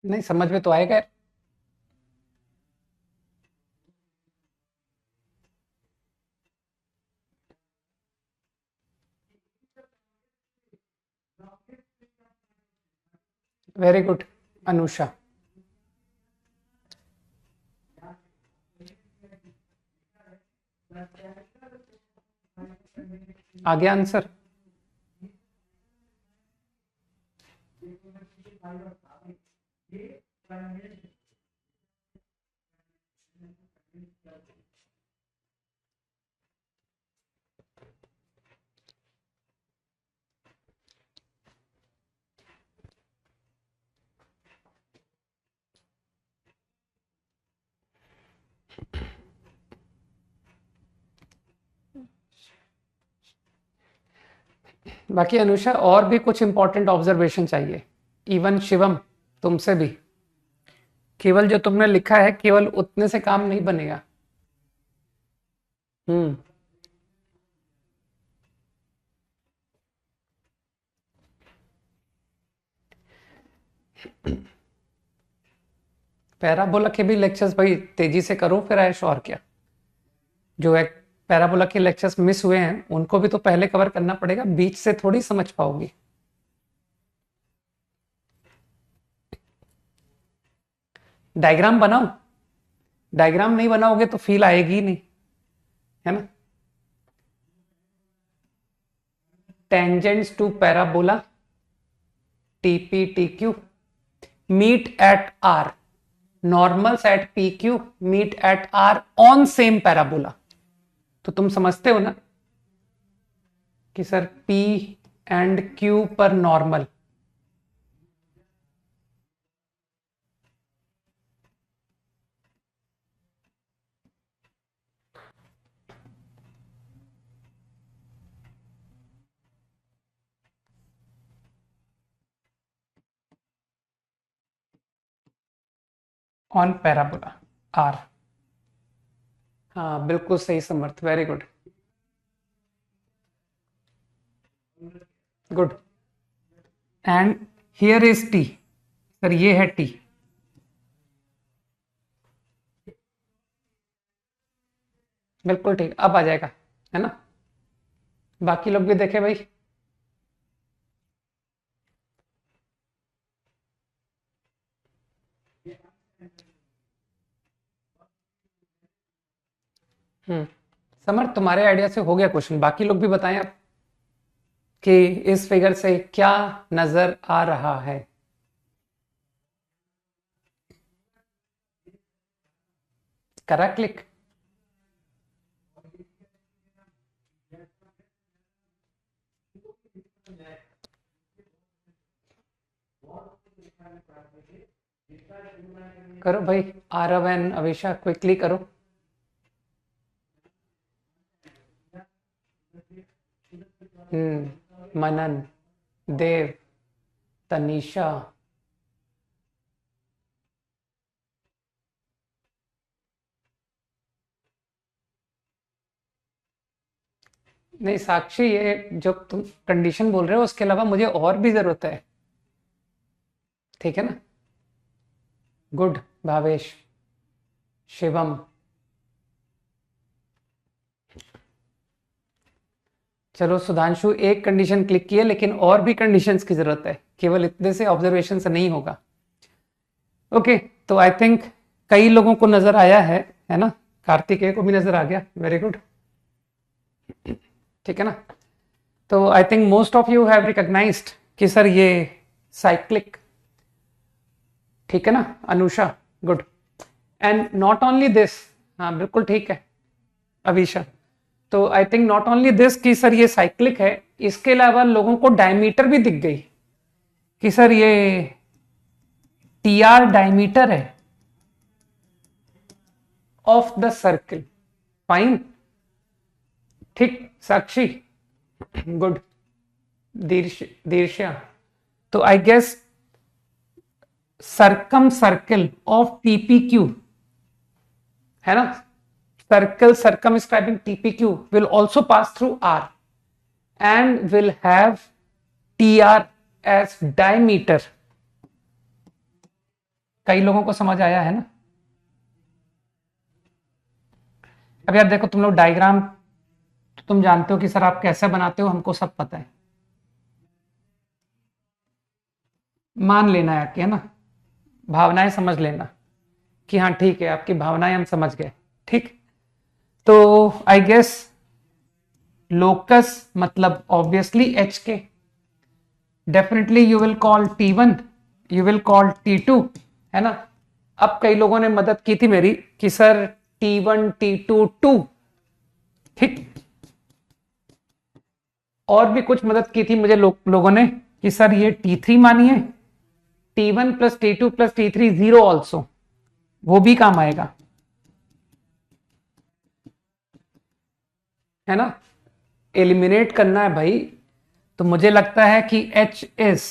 नहीं समझ में तो आएगा। Very good Anusha. आ गया आंसर। बाकी अनुषा और भी कुछ इंपॉर्टेंट ऑब्जर्वेशन चाहिए, इवन शिवम तुमसे भी। केवल जो तुमने लिखा है केवल उतने से काम नहीं बनेगा। हम्म, पैराबोला के भी लेक्चर्स भाई तेजी से करो फिर ऐश, और क्या। जो एक पैराबोला के लेक्चर्स मिस हुए हैं उनको भी तो पहले कवर करना पड़ेगा, बीच से थोड़ी समझ पाओगी। डायग्राम बनाओ, डायग्राम नहीं बनाओगे तो फील आएगी ही नहीं, है ना। Tangents to parabola TP/TQ meet at R, normals at PQ meet at R on same parabola। तो तुम समझते हो ना कि सर P एंड Q पर नॉर्मल, ऑन पैराबोला R। हाँ बिल्कुल सही Samarth, very good, good. And here is T, sir ये है T। बिल्कुल ठीक, अब आ जाएगा, है ना। बाकी लोग भी देखे भाई। समर्थ तुम्हारे आइडिया से हो गया क्वेश्चन, बाकी लोग भी बताएं आप कि इस फिगर से क्या नजर आ रहा है। करा क्लिक। करो भाई, आरव एंड अविशा क्विकली करो। मनन, देव, तनीषा, नहीं साक्षी, ये जो तुम कंडीशन बोल रहे हो उसके अलावा मुझे और भी जरूरत है, ठीक है ना। गुड भावेश, शिवम, चलो सुधांशु एक कंडीशन क्लिक की है, लेकिन और भी कंडीशंस की जरूरत है, केवल इतने से ऑब्जर्वेशन से नहीं होगा। ओके, तो आई थिंक कई लोगों को नजर आया है ना, कार्तिकेय को भी नजर आ गया, वेरी गुड, ठीक है ना। तो I think most of you have recognized कि सर ये साइक्लिक, ठीक है ना। Anusha, good. And not only this, हाँ बिल्कुल ठीक है अविशा। तो I think not only this कि सर ये साइक्लिक है, इसके अलावा लोगों को डायमीटर भी दिख गई कि सर ये टीआर डायमीटर है ऑफ द सर्किल, फाइन, ठीक। साक्षी, गुड। दीर्ष्या, तो I guess circumcircle of TPQ, है ना। Circle circumscribing TPQ will also pass through R and will have TR as diameter। कई लोगों को समझ आया है ना। अब यार देखो, तुम लोग डायग्राम तो तुम जानते हो कि सर आप कैसे बनाते हो, हमको सब पता है, मान लेना है कि, है ना, भावनाएं समझ लेना कि हाँ ठीक है, आपकी भावनाएं हम समझ गए, ठीक। तो आई गेस लोकस मतलब ऑब्वियसली एच के, definitely you will call T1, you will call T2, है ना। अब कई लोगों ने मदद की थी मेरी कि सर T1 T2 2, ठीक। और भी कुछ मदद की थी मुझे लोगों ने कि सर ये T3 मानिए, T1 plus T2 plus T3 0 also, वो भी काम आएगा, है ना। एलिमिनेट करना है भाई, तो मुझे लगता है कि H is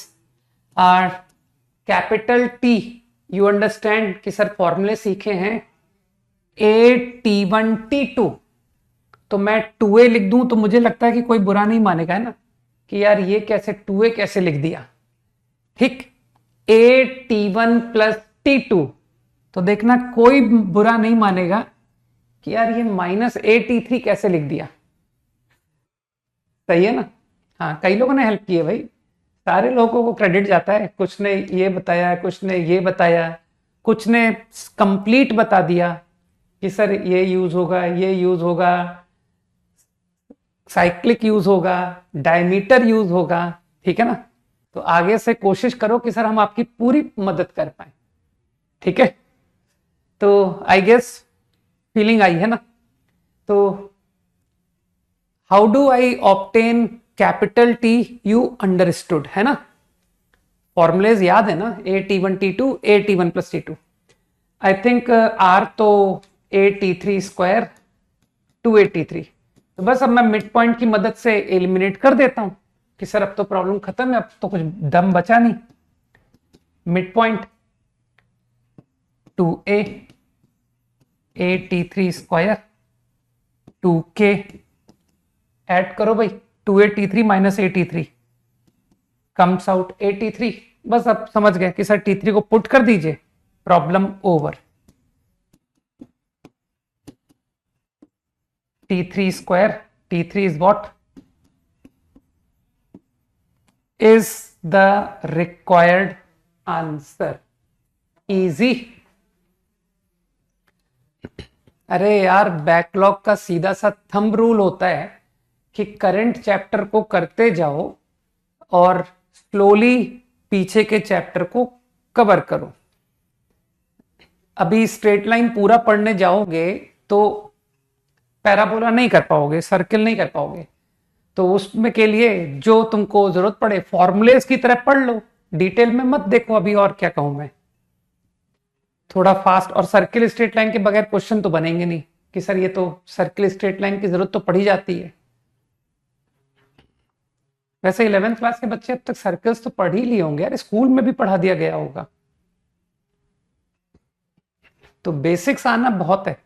are capital T, you understand कि सर फॉर्मूले सीखे हैं A T1 T2, तो मैं 2A लिख दूं तो मुझे लगता है कि कोई बुरा नहीं मानेगा, है ना, कि यार ये कैसे 2A कैसे लिख दिया, ठीक। A T1 + T2, तो देखना कोई बुरा नहीं मानेगा कि यार ये -AT3 कैसे लिख दिया, सही है ना। हाँ कई लोगों ने हेल्प की है भाई, सारे लोगों को क्रेडिट जाता है, कुछ ने ये बताया, कुछ ने ये बताया, कुछ ने कंप्लीट बता दिया कि सर ये यूज होगा, ये यूज होगा, साइक्लिक यूज होगा, डायमीटर यूज होगा, ठीक है ना। तो आगे से कोशिश करो कि सर हम आपकी पूरी मदद कर पाए, ठीक है। तो आई गेस फीलिंग आई है ना। तो how do I obtain capital T you understood, है ना, फॉर्मुलेज याद है ना, a t one t two, a t one plus t two. I think are तो ए टी थ्री स्क्वायर 283। तो बस अब मैं मिड पॉइंट की मदद से एलिमिनेट कर देता हूं कि सर अब तो प्रॉब्लम खत्म है, अब तो कुछ दम बचा नहीं। Mid point 2a, A T three square 2k, add करो भाई, 2a t3 minus a t3 comes out a t3। बस अब समझ गए कि सर t3 को पुट कर दीजिए, problem over. t3 square, t3 is what, is the required answer. Easy. अरे यार, बैकलॉग का सीधा सा थंब रूल होता है कि करंट चैप्टर को करते जाओ और स्लोली पीछे के चैप्टर को कवर करो। अभी स्ट्रेट लाइन पूरा पढ़ने जाओगे तो पैराबोला नहीं कर पाओगे, सर्किल नहीं कर पाओगे। तो उसमें के लिए जो तुमको जरूरत पड़े फॉर्मुलेस की तरह पढ़ लो, डिटेल में मत देखो। अभी और क्या कहूं मैं, थोड़ा फास्ट। और सर्किल स्ट्रेट लाइन के बगैर क्वेश्चन तो बनेंगे नहीं कि सर ये तो सर्किल स्ट्रेट लाइन की जरूरत तो पड़ी जाती है। वैसे 11th क्लास के बच्चे अब तक सर्कल्स तो पढ़ ही लिए होंगे यार, स्कूल में भी पढ़ा दिया गया होगा। तो बेसिक्स आना बहुत है।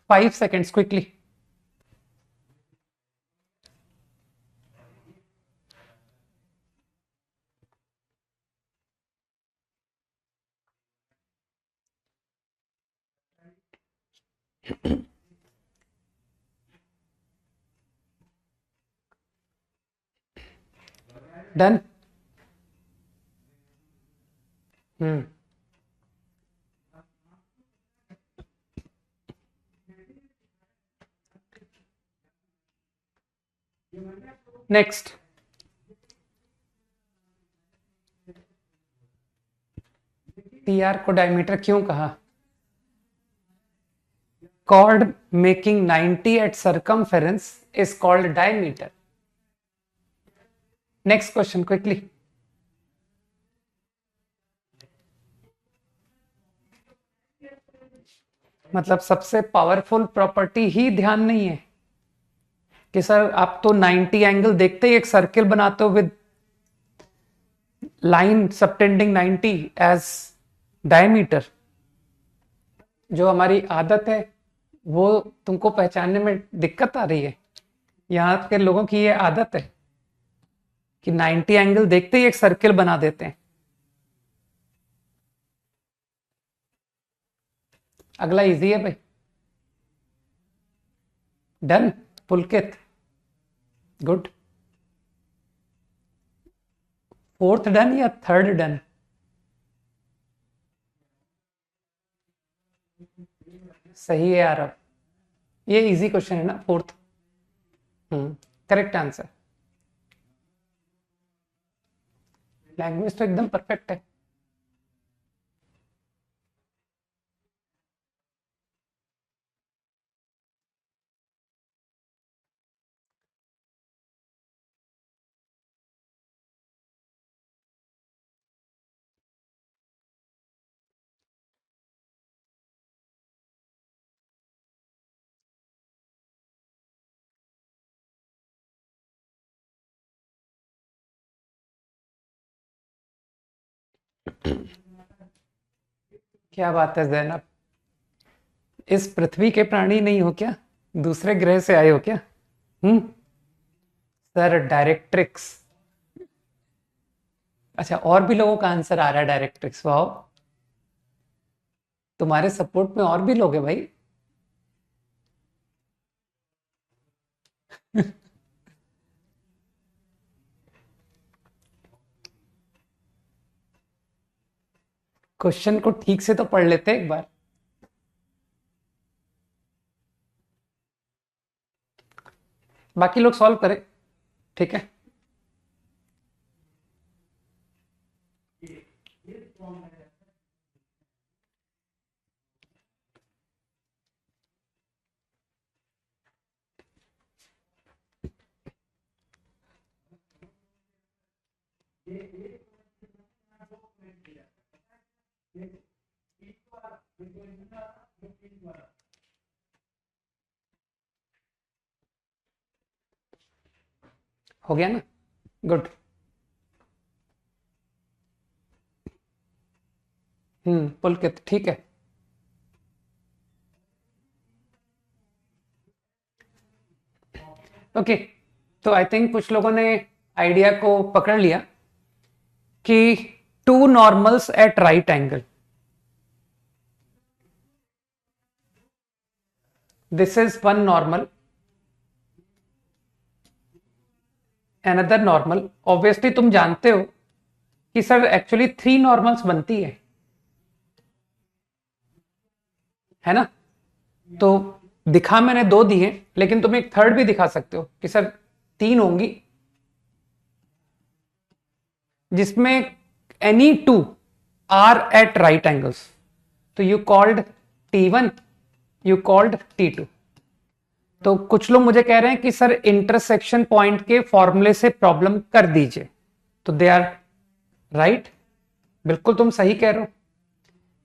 5 seconds quickly. Done. Next, TR को डायमीटर क्यों कहा? Chord making 90 at circumference is called diameter. Next question quickly. मतलब सबसे पावरफुल प्रॉपर्टी ही ध्यान नहीं है कि सर आप तो 90 एंगल देखते ही एक सर्किल बनाते हो with line subtending 90 as diameter. जो हमारी आदत है वो तुमको पहचानने में दिक्कत आ रही है। यहां के लोगों की ये आदत है कि 90 एंगल देखते ही एक सर्किल बना देते हैं। अगला इजी है भाई। डन पुलकित, गुड। फोर्थ डन या थर्ड डन? सही है यार। अब ये इजी क्वेश्चन है ना, फोर्थ। Correct answer. लैंग्वेज तो एकदम परफेक्ट है। क्या बात है जैनब, इस पृथ्वी के प्राणी नहीं हो क्या? दूसरे ग्रह से आए हो क्या? हम्म। Sir directrix. अच्छा, और भी लोगों का आंसर आ रहा है डायरेक्ट्रिक्स, वाओ। तुम्हारे सपोर्ट में और भी लोग हैं भाई। क्वेश्चन को ठीक से तो पढ़ लेते एक बार। बाकी लोग सॉल्व करें, ठीक है। हो गया ना, गुड। पुलकित ठीक है। ओके, तो आई थिंक कुछ लोगों ने आइडिया को पकड़ लिया कि two normals at right angle, this is one normal, another normal. Obviously तुम जानते हो कि सर एक्चुअली थ्री नॉर्मल्स बनती है ना। तो दिखा मैंने दो दिए, लेकिन तुम एक थर्ड भी दिखा सकते हो कि सर तीन होंगी, जिसमें any two are at right angles. तो you called T1, you called T2। तो कुछ लोग मुझे कह रहे हैं कि सर इंटरसेक्शन पॉइंट के फॉर्मूले से प्रॉब्लम कर दीजिए, तो दे आर राइट, बिल्कुल तुम सही कह रहे हो।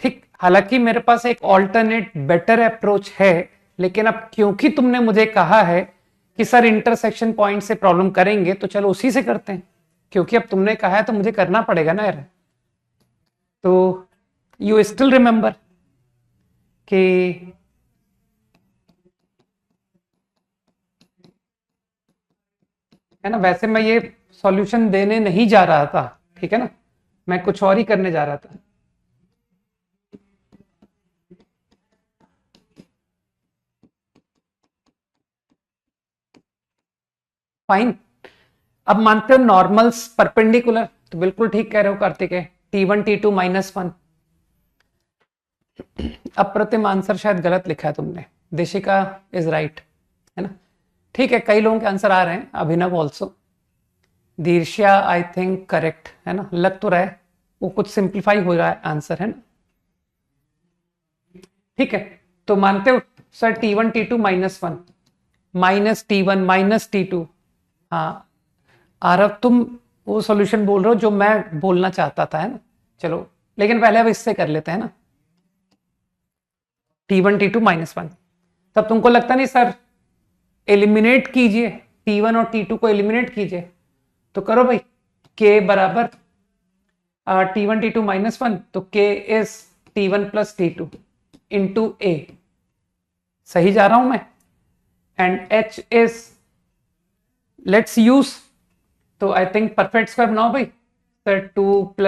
ठीक, हालांकि मेरे पास एक ऑल्टरनेट बेटर अप्रोच है, लेकिन अब क्योंकि तुमने मुझे कहा है कि सर इंटरसेक्शन पॉइंट से प्रॉब्लम करेंगे, तो चलो उसी से करते हैं, क्योंकि अब तुमने कहा है तो मुझे करना पड़ेगा ना यार। तो यू स्टिल रिमेंबर कि है ना, वैसे मैं ये सॉल्यूशन देने नहीं जा रहा था, ठीक है ना, मैं कुछ और ही करने जा रहा था। फाइन, अब मानते हो नॉर्मल्स परपेंडिकुलर, तो बिल्कुल ठीक कह रहे हो कार्तिक है, T1 T2 -1। अप्रतिम आंसर शायद गलत लिखा है तुमने, देशिका इज राइट, है ना। ठीक है, कई लोगों के आंसर आ रहे हैं, अभिनव ऑल्सो, दीर्ष्या आई थिंक करेक्ट, है ना, लग तो रहा है वो कुछ सिंप्लीफाई हो रहा है आंसर, है ना। ठीक है, तो मानते हो sir T1 T2 -1 -T1 -T2। हाँ आरव, तुम वो सॉल्यूशन बोल रहे हो जो मैं बोलना चाहता था, है ना। चलो, लेकिन पहले अब इससे कर लेते हैं ना, T1 T2 -1। तब तुमको लगता नहीं सर एलिमिनेट कीजिए, T1 और T2 को एलिमिनेट कीजिए, तो करो भाई, K बराबर T1 T2 -1, तो K is T1 plus T2 into A, सही जा रहा हूं मैं। And H is, let's use, तो आई थिंक परफेक्ट स्क्वायर बनाओ भाई, सर 2 +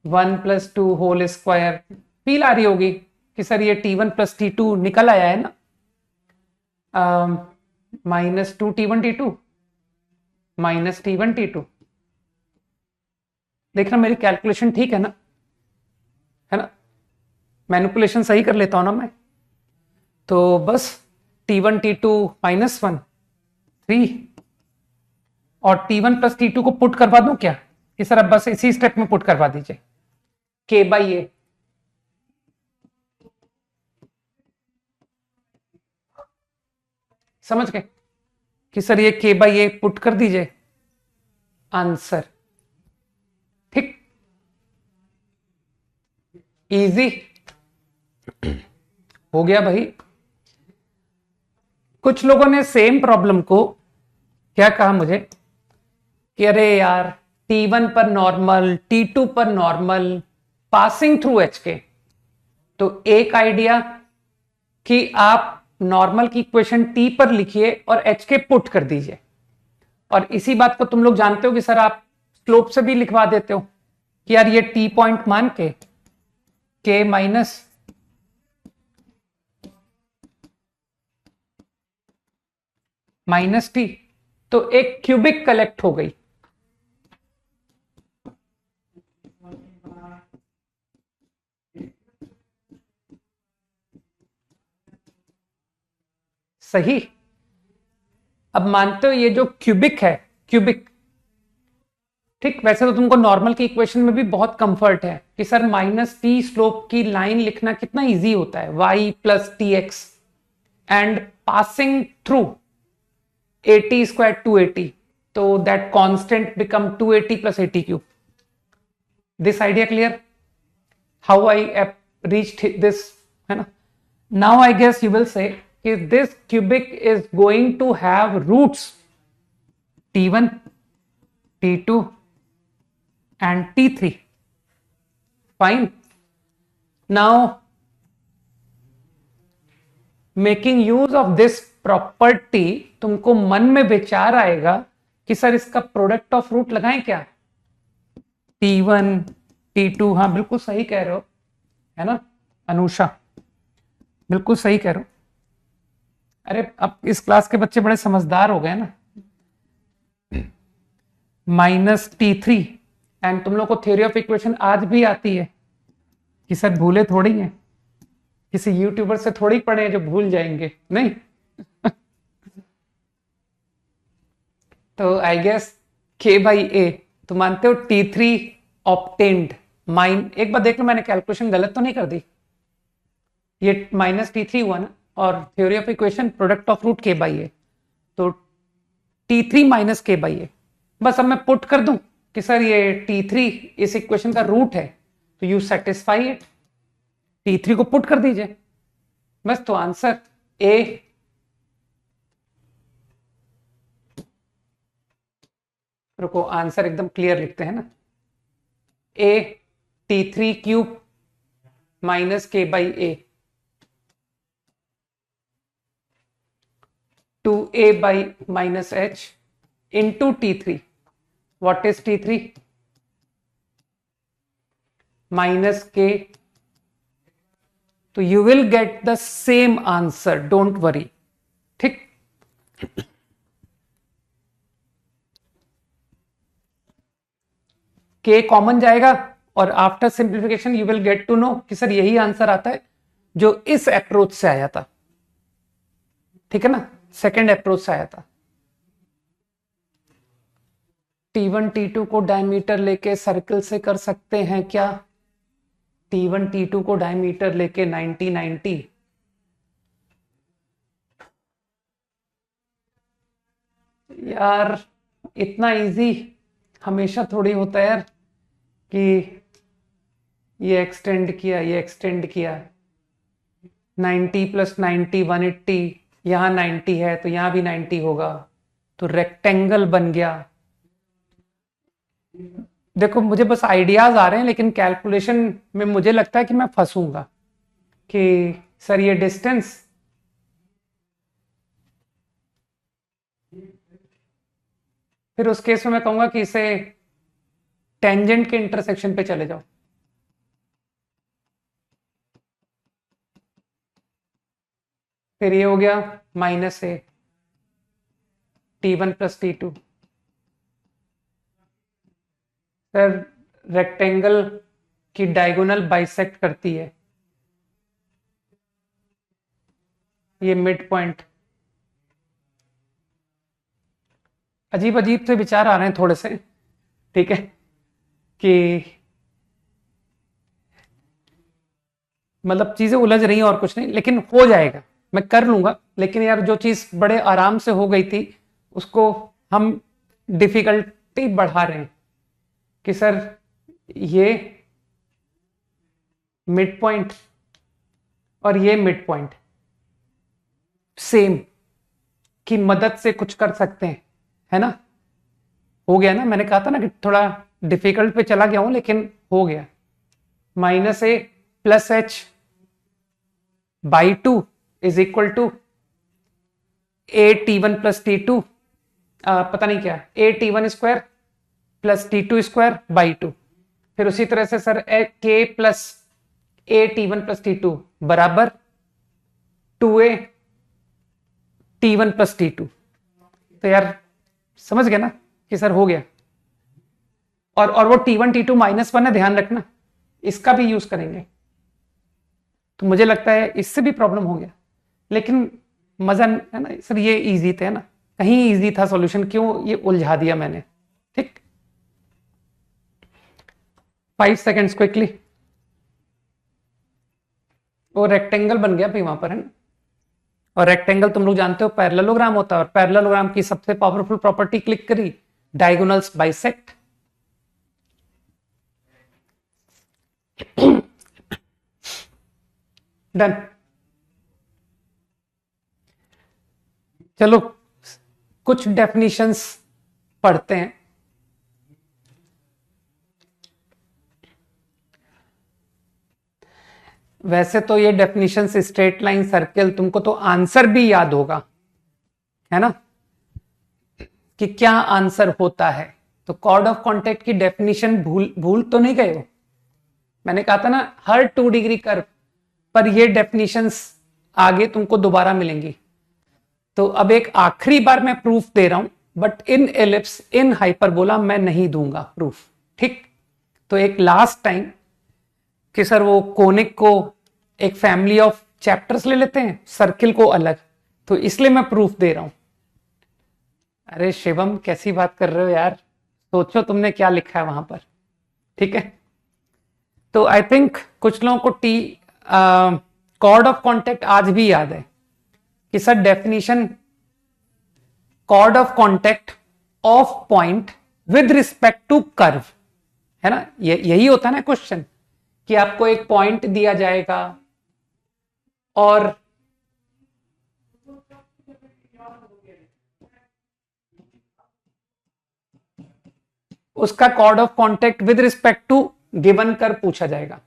1 + 2 होल स्क्वायर। फील आ रही होगी कि सर ये T1 + T2 निकल आया है ना, -2 T1 T2 -T1 T2। देखना मेरी कैलकुलेशन ठीक है ना, मैनिपुलेशन सही कर लेता हूं ना मैं। तो बस T1 T2 -1 3, और T1 + T2 को पुट करवा दूं क्या, कि सर अब बस इसी स्टेप में पुट करवा दीजिए, K/A। समझ गए कि सर ये K/A पुट कर दीजिए, आंसर। ठीक, इजी हो गया भाई। कुछ लोगों ने सेम प्रॉब्लम को क्या कहा मुझे कि अरे यार T1 पर नॉर्मल, T2 पर नॉर्मल, पासिंग थ्रू HK। तो एक आइडिया कि आप नॉर्मल की इक्वेशन T पर लिखिए और HK पुट कर दीजिए, और इसी बात को तुम लोग जानते हो कि सर आप स्लोप से भी लिखवा देते हो कि यार ये T पॉइंट मान के K माइनस T, तो एक क्यूबिक कलेक्ट हो गई। सही, अब मानते हो ये जो क्यूबिक है, क्यूबिक, ठीक, वैसे तो तुमको नॉर्मल की इक्वेशन में भी बहुत कंफर्ट है कि सर -T स्लोप की लाइन लिखना कितना इजी होता है, y + TX and passing through 80² 280, तो that constant become 280 plus 80 cube. This idea clear? How I reached this, है ना? Now I guess you will say कि this cubic is going to have roots T1, T2 and T3. Fine. Now making use of this property, तुमको मन में विचार आएगा कि sir इसका प्रोडक्ट ऑफ रूट लगाएं क्या? T1, T2. हाँ बिल्कुल सही कह रहे हो, है ना अनुषा, बिल्कुल सही कह रहे हो. अरे अब इस क्लास के बच्चे बड़े समझदार हो गए ना. -T3. एंड तुम लोग को थ्योरी ऑफ इक्वेशन आज भी आती है कि सर भूले थोड़ी हैं, किसी यूट्यूबर से थोड़ी पढ़े हैं जो भूल जाएंगे, नहीं. तो आई गेस K/A तो मानते हो T3 ऑप्टेन्ड एक बार देख लो मैंने कैलकुलेशन गलत तो नहीं कर दी. ये -T3 हुआ ना, और theory of equation product of root K/A, तो T3 - K/A. बस अब मैं पुट कर दूं कि सर ये T3 इस इक्वेशन का रूट है, तो यू सेटिस्फाई इट. T3 को पुट कर दीजिए बस, तो आंसर A. रुको, आंसर एकदम क्लियर लिखते हैं ना. A T3 cube -K/A 2A by -H into T3. What is T3? -K. तो you will get the same answer, don't worry. ठीक. K कॉमन जाएगा और after simplification you will get to know कि sir यही answer आता है जो इस अप्रोच से आया था. ठीक है ना, सेकेंड अप्रोच से आया था. T1 T2 को डायमीटर लेके सर्कल से कर सकते हैं क्या? T1 T2 को डायमीटर लेके 90-90. यार इतना इजी हमेशा थोड़ी होता है यार कि ये एक्सटेंड किया, ये एक्सटेंड किया. 90 + 90 180. यहां 90 है तो यहां भी 90 होगा, तो रेक्टेंगल बन गया. देखो मुझे बस आइडियाज आ रहे हैं, लेकिन कैलकुलेशन में मुझे लगता है कि मैं फंसूंगा कि सर ये डिस्टेंस फिर उस केस में मैं कहूंगा कि इसे टेंजेंट के इंटरसेक्शन पे चले जाओ. फिर ये हो गया -A T1 + T2. Sir rectangle की डायगोनल बाइसेक्ट करती है ये मिड पॉइंट. अजीब अजीब से विचार आ रहे हैं थोड़े से, ठीक है, कि मतलब चीजें उलझ रही हैं और कुछ नहीं, लेकिन हो जाएगा, मैं कर लूंगा. लेकिन यार जो चीज बड़े आराम से हो गई थी उसको हम डिफिकल्टी बढ़ा रहे हैं कि सर ये मिड पॉइंट और ये मिड पॉइंट सेम की मदद से कुछ कर सकते हैं, है ना. हो गया ना, मैंने कहा था ना कि थोड़ा डिफिकल्ट पे चला गया हूं, लेकिन हो गया. -A + H by 2 is equal to A T1 + T2, पता नहीं क्या, A T1 square + T2 square by 2. फिर उसी तरह से sir K + A T1 + T2 बराबर 2A T1 + T2. तो यार समझ गया ना कि सर हो गया. और वो T1 T2 -1 है, ध्यान रखना, इसका भी यूज करेंगे. तो मुझे लगता है इससे भी प्रॉब्लम हो गया, लेकिन मजा है ना सर, ये इजी थे ना, कहीं इजी था सॉल्यूशन, क्यों ये उलझा दिया मैंने. ठीक, 5 सेकेंड्स क्विकली. वो रेक्टेंगल बन गया भाई वहां पर, है ना. और रेक्टेंगल तुम लोग जानते हो पैरेललोग्राम होता है, और पैरेललोग्राम की सबसे पावरफुल प्रॉपर्टी क्लिक करी, डायगोनल्स बाइसेक्ट। डन। चलो कुछ डेफिनेशंस पढ़ते हैं। वैसे तो ये डेफिनेशंस स्ट्रेट लाइन, सर्कल, तुमको तो आंसर भी याद होगा, है ना, कि क्या आंसर होता है। तो कॉर्ड ऑफ कॉन्टेक्ट की डेफिनेशन भूल तो नहीं गए हो। मैंने कहा था ना हर 2 डिग्री कर्व पर ये डेफिनेशंस आगे तुमको दोबारा मिलेंगी। तो अब एक आखिरी बार मैं प्रूफ दे रहा हूं, but in ellipse in hyperbola मैं नहीं दूंगा प्रूफ, ठीक। तो एक लास्ट टाइम कि सर वो कोनिक को एक फैमिली ऑफ चैप्टर्स ले लेते हैं, सर्किल को अलग, तो इसलिए मैं प्रूफ दे रहा हूं। अरे शिवम कैसी बात कर रहे हो यार, सोचो तुमने क्या लिखा है वहां पर, ठीक है। तो आई थिंक कुछ लोगों को कॉर्ड ऑफ कॉन्टेक्ट आज भी याद है कि sir definition chord of contact of point with respect to curve, है ना, यही होता है ना क्वेश्चन, कि आपको एक पॉइंट दिया जाएगा और उसका chord of contact with respect to given curve पूछा जाएगा।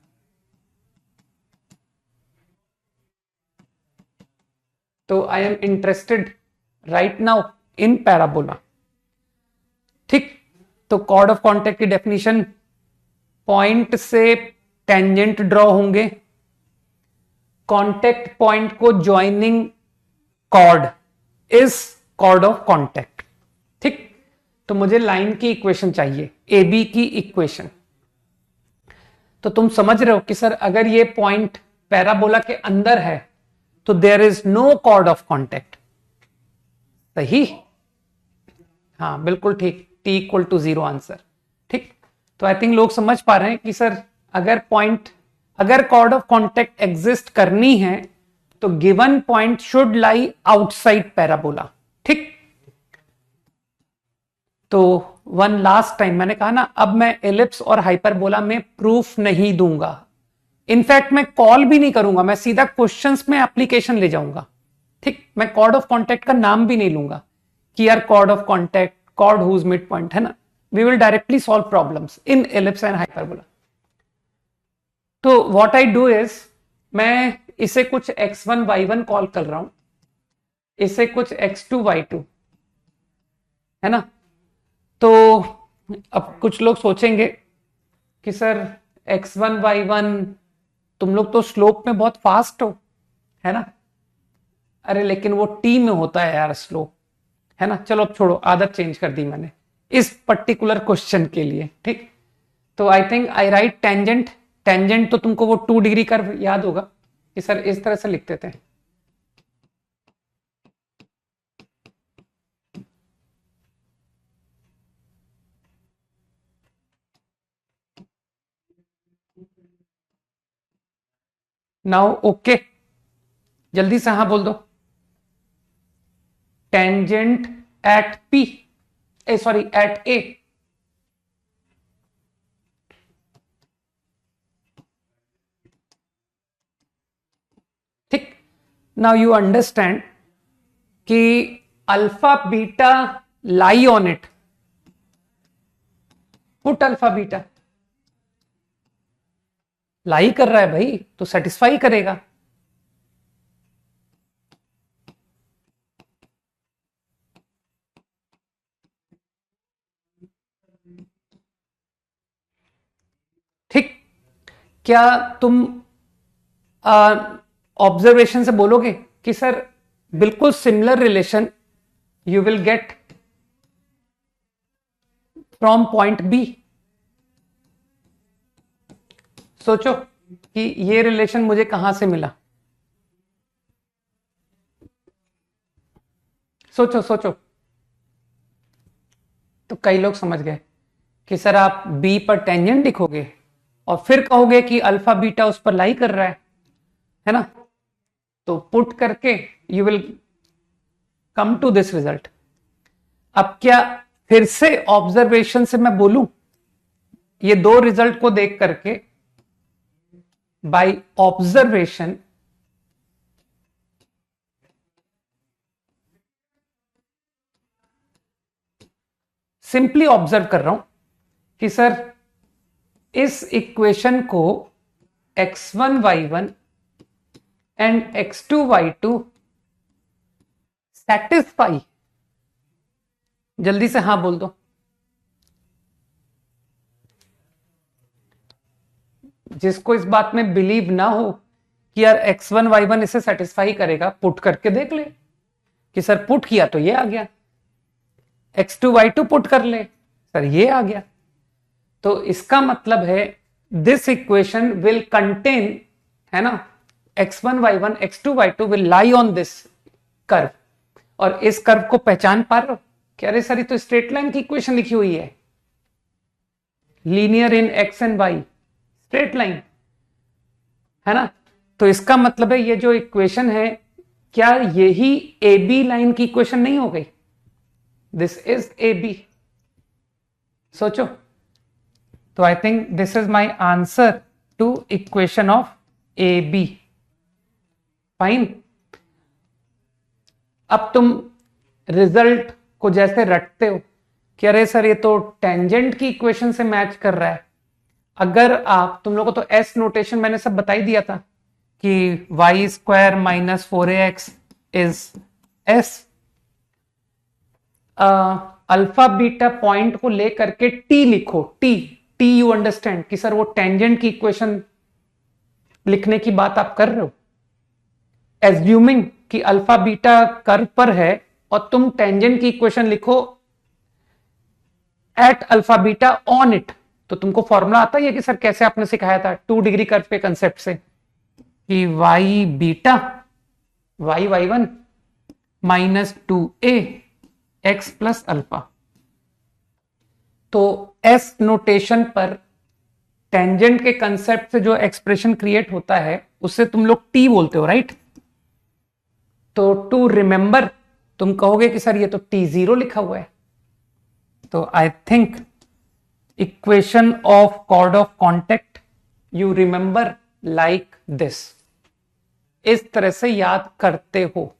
तो I am interested right now in parabola, ठीक। तो कॉर्ड ऑफ कॉन्टेक्ट की डेफिनेशन, पॉइंट से टेंजेंट ड्रॉ होंगे, कॉन्टेक्ट पॉइंट को joining chord is chord of contact, ठीक। तो मुझे लाइन की इक्वेशन चाहिए, ए बी की इक्वेशन। तो तुम समझ रहे हो कि सर अगर ये पॉइंट पैराबोला के अंदर है तो there is no chord of contact, सही, हाँ बिल्कुल ठीक, टी इक्वल टू 0 आंसर, ठीक। तो आई थिंक लोग समझ पा रहे हैं कि सर अगर कॉर्ड ऑफ कॉन्टेक्ट एग्जिस्ट करनी है तो given point should lie outside parabola, ठीक। तो वन लास्ट टाइम मैंने कहा ना, अब मैं एलिप्स और हाइपरबोला में प्रूफ नहीं दूंगा, इनफैक्ट मैं कॉल भी नहीं करूंगा, मैं सीधा क्वेश्चंस में एप्लीकेशन ले जाऊंगा, ठीक। मैं कॉर्ड ऑफ कॉन्टेक्ट का नाम भी नहीं लूंगा कि यार chord of contact, chord whose mid point, है ना। We will directly solve problems in ellipse and hyperbola. तो व्हाट आई डू इज, मैं इसे कुछ x1 y1 कॉल कर रहा हूं, इसे कुछ x2 y2, है ना। तो अब कुछ लोग सोचेंगे कि सर x1 y1, तुम लोग तो स्लोप में बहुत फास्ट हो, है ना। अरे लेकिन वो टी में होता है यार स्लोप, है ना। चलो अब छोड़ो, आदत चेंज कर दी मैंने इस पर्टिकुलर क्वेश्चन के लिए, ठीक। तो I think I right tangent, tangent तो तुमको वो 2 डिग्री कर्व याद होगा कि सर इस तरह से लिखते थे। नाउ ओके, जल्दी से हाँ बोल दो। Tangent at P, sorry at A, ठीक। नाउ यू अंडरस्टैंड कि alpha beta lie on it, put alpha beta lie कर रहा है भाई तो सेटिस्फाई करेगा, ठीक। क्या तुम ऑब्जर्वेशन से बोलोगे कि सर बिल्कुल similar relation you will get from point B. सोचो कि ये रिलेशन मुझे कहां से मिला, सोचो सोचो। तो कई लोग समझ गए कि सर आप बी पर टेंजेंट लिखोगे और फिर कहोगे कि अल्फा बीटा उस पर लाई कर रहा है ना। तो पुट करके you will come to this result. अब क्या फिर से ऑब्जर्वेशन से मैं बोलूं, ये दो रिजल्ट को देख करके बाय ऑब्जर्वेशन सिंपली ऑब्जर्व कर रहा हूं कि सर इस इक्वेशन को x1 y1 and x2 y2 satisfy, जल्दी से हां बोल दो। जिसको इस बात में बिलीव ना हो कि यार x1 y1 इसे सेटिस्फाई करेगा, पुट करके देख ले कि सर पुट किया तो ये आ गया, x2 y2 पुट कर ले, सर ये आ गया। तो इसका मतलब है दिस इक्वेशन विल कंटेन, है ना, x1 y1 x2 y2 will lie on this curve. और इस कर्व को पहचान पा रहे हो? कह रहे सर ये तो स्ट्रेट लाइन की इक्वेशन लिखी हुई है, linear in x and y, straight line, है ना। तो इसका मतलब है ये जो इक्वेशन है, क्या यही ए बी लाइन की इक्वेशन नहीं हो गई? This is A B. सोचो। तो I think this is my answer to equation of A B. Fine. अब तुम रिजल्ट को जैसे रटते हो कि अरे सर ये तो टेंजेंट की इक्वेशन से मैच कर रहा है। अगर आप, तुम लोगों को तो एस नोटेशन मैंने सब बता ही दिया था कि y square minus 4ax is S. Alpha beta point को लेकर के टी लिखो, टी टी यू अंडरस्टैंड कि सर वो टेंजेंट की इक्वेशन लिखने की बात आप कर रहे हो, एज्यूमिंग कि अल्फा बीटा कर्व पर है और तुम टेंजेंट की इक्वेशन लिखो at alpha beta on it. तो तुमको फॉर्मूला आता है कि सर कैसे आपने सिखाया था 2 डिग्री कर्व के कंसेप्ट से कि y beta y y one minus 2a x plus alpha. तो एस नोटेशन पर टेंजेंट के कंसेप्ट से जो एक्सप्रेशन क्रिएट होता है उससे तुम लोग टी बोलते हो, राइट। तो टू रिमेंबर तुम कहोगे कि सर ये तो t0 लिखा हुआ है। तो I think equation of chord of contact you remember like this, इस तरह से याद करते हो।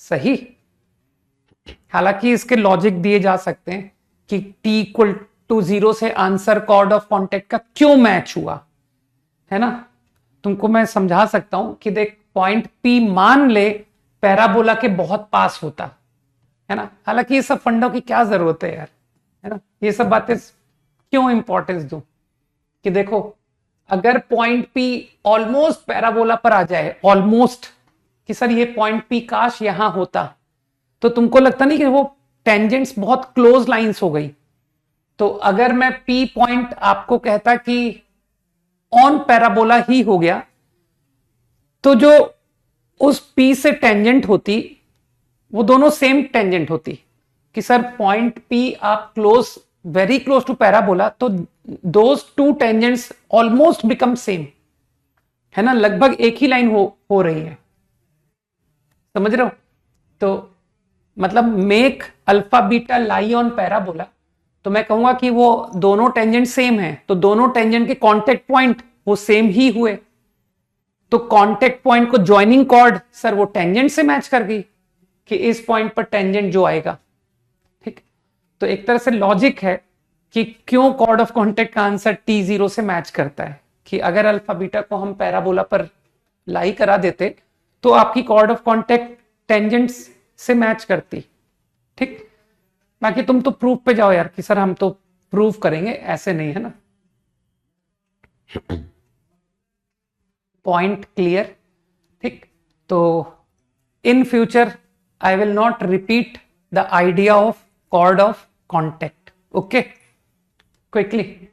सही। हालांकि इसके लॉजिक दिए जा सकते हैं कि t इक्वल टू 0 से आंसर कॉर्ड ऑफ कॉन्टेक्ट का क्यों मैच हुआ, है ना। तुमको मैं समझा सकता हूं कि देख पॉइंट P मान ले पैराबोला के बहुत पास होता, है ना। हालांकि ये सब फंडों की क्या जरूरत है यार, है ना। ये सब बातें क्यों इंपॉर्टेंस दूं कि देखो अगर पॉइंट P ऑलमोस्ट पैराबोला पर आ जाए, ऑलमोस्ट, कि सर ये पॉइंट P काश यहां होता, तो तुमको लगता नहीं कि वो टेंजेंट्स बहुत क्लोज लाइंस हो गई। तो अगर मैं P पॉइंट आपको कहता कि ऑन पैराबोला ही हो गया, तो जो उस P से टेंजेंट होती वो दोनों सेम टेंजेंट होती कि सर पॉइंट P आप close, very close to parabola, तो those two tangents almost become same, है ना, लगभग एक ही लाइन हो रही है। समझ रहे हो। तो मतलब make alpha beta lie on parabola, तो मैं कहूंगा कि वो दोनों टेंजेंट सेम है, तो दोनों टेंजेंट के कांटेक्ट पॉइंट वो सेम ही हुए। तो कांटेक्ट पॉइंट को ज्वाइनिंग कॉर्ड सर वो टेंजेंट से मैच कर गई कि इस पॉइंट पर टेंजेंट जो आएगा, ठीक। तो एक तरह से लॉजिक है कि क्यों कॉर्ड ऑफ कांटेक्ट का आंसर t0 से मैच करता है, कि अगर अल्फा बीटा को हम पैराबोला पर लाई करा देते तो आपकी कॉर्ड ऑफ कांटेक्ट टेंजेंट्स से मैच करती, ठीक। बाकी तुम तो प्रूफ पे जाओ यार कि सर हम तो प्रूफ करेंगे, ऐसे नहीं, है ना। पॉइंट क्लियर, ठीक। तो in future I will not repeat the idea of chord of contact, okay. Quickly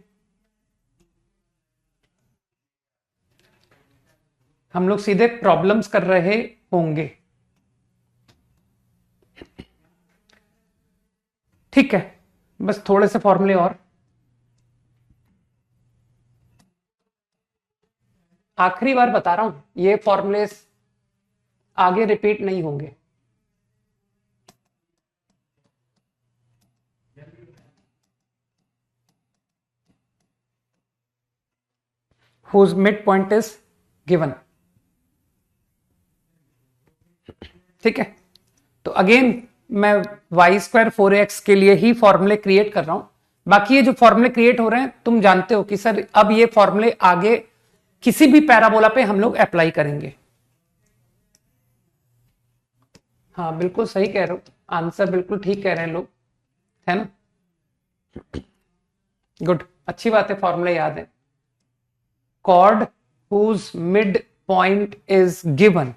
हम लोग सीधे प्रॉब्लम्स कर रहे होंगे, ठीक है। बस थोड़े से फॉर्मूले और। आखिरी बार बता रहा हूं, ये फॉर्मूले आगे रिपीट नहीं होंगे। whose midpoint is given। ठीक है, तो अगेन मैं वाई स्क्वायर 4x के लिए ही फॉर्मूले क्रिएट कर रहा हूं। बाकी ये जो फॉर्मूले क्रिएट हो रहे हैं तुम जानते हो कि सर अब ये फॉर्मूले आगे किसी भी पैराबोला पे हम लोग अप्लाई करेंगे। हाँ बिल्कुल सही कह रहे हो, आंसर बिल्कुल ठीक कह रहे हैं लोग, है ना। गुड, अच्छी बात है, फॉर्मूला याद है। chord whose midpoint is given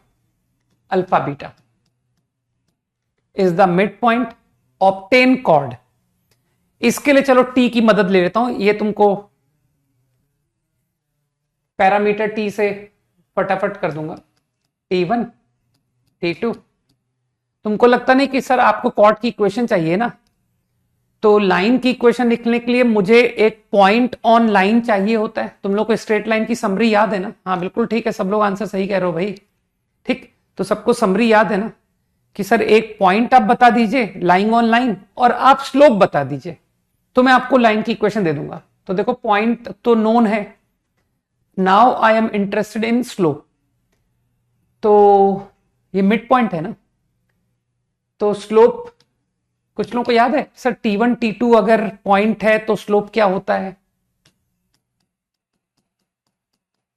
alpha beta is the midpoint, obtain chord। इसके लिए चलो t की मदद ले लेता हूं, ये तुमको पैरामीटर t से फटाफट कर दूंगा, t1 t2। तुमको लगता नहीं कि सर आपको chord की इक्वेशन चाहिए ना, तो लाइन की इक्वेशन लिखने के लिए मुझे एक पॉइंट ऑन लाइन चाहिए होता है। तुम लोग को स्ट्रेट लाइन की समरी याद है ना? हाँ बिल्कुल ठीक है, सब लोग आंसर सही कह रहे हो भाई। ठीक, तो सबको समरी याद है ना कि सर एक पॉइंट आप बता दीजिए लाइंग ऑन लाइन और आप स्लोप बता दीजिए, तो मैं आपको लाइन की इक्वेशन दे दूंगा। तो देखो पॉइंट तो नोन है, now I am interested in slope. तो ये मिड पॉइंट है ना, तो स्लोप कुछ लोगों को याद है सर T1 T2 अगर पॉइंट है तो स्लोप क्या होता है?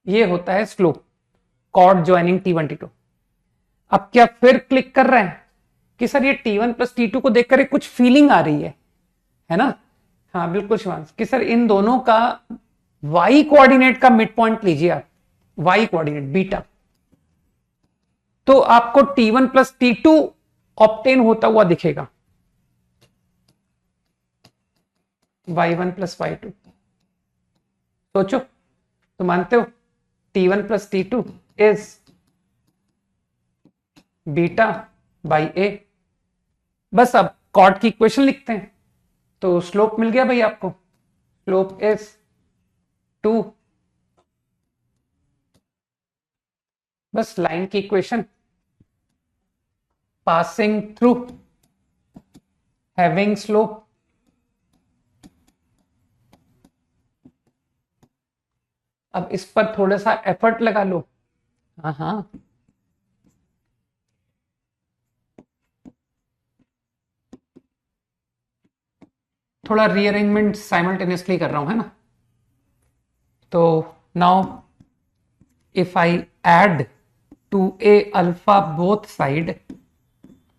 ये होता है slope, cord joining T1 T2। अब क्या फिर क्लिक कर रहे हैं कि सर ये T1 प्लस T2 को देखकर एक कुछ फीलिंग आ रही है ना? हाँ बिल्कुल शिवांश, कि सर इन दोनों का y कोऑर्डिनेट का मिड पॉइंट लीजिए आप, y कोऑर्डिनेट बीटा, तो आपको T1 प्लस T2 ऑब्टेन होता हुआ दिखेगा, y1 प्लस y2। सोचो, तो मानते हो T1 plus T2 is beta by a. बस अब कॉर्ड की इक्वेशन लिखते हैं, तो स्लोप मिल गया भाई आपको, स्लोप इज 2। बस लाइन की equation, passing through having slope, अब इस पर थोड़ा सा एफर्ट लगा लो। हाँ थोड़ा रीअरेंजमेंट साइमल्टेनियसली कर रहा हूं, है ना। तो now if I add 2a alpha both side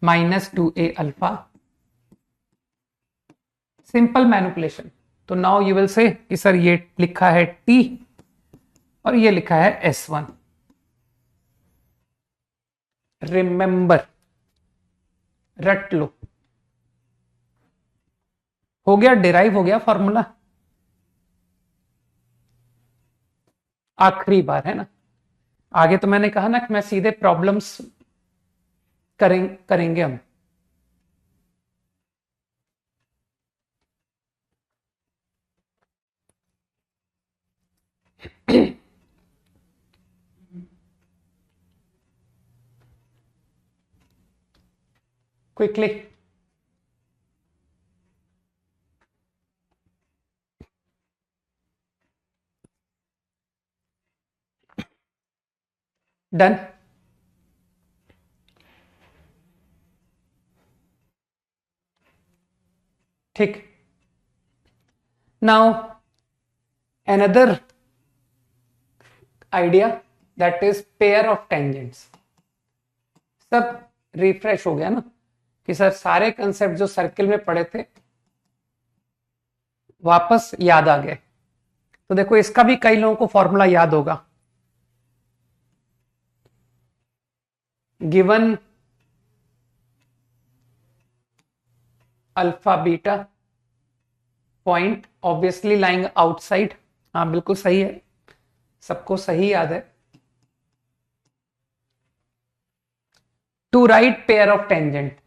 minus 2a alpha, simple manipulation. तो नाउ यू विल से कि सर ये लिखा है t और ये लिखा है S1। रिमेंबर, रट लो, हो गया, डिराइव हो गया फॉर्मूला। आखिरी बार है ना, आगे तो मैंने कहा ना कि मैं सीधे प्रॉब्लम्स करेंगे हम। Quickly, done. ठीक, now another idea that is pair of tangents। सब रिफ्रेश हो गया ना कि सर सारे कंसेप्ट जो सर्किल में पढ़े थे वापस याद आ गए। तो देखो इसका भी कई लोगों को फॉर्मूला याद होगा, given alpha beta point obviously lying outside. हाँ बिल्कुल सही है, सबको सही याद है। To write pair of tangent,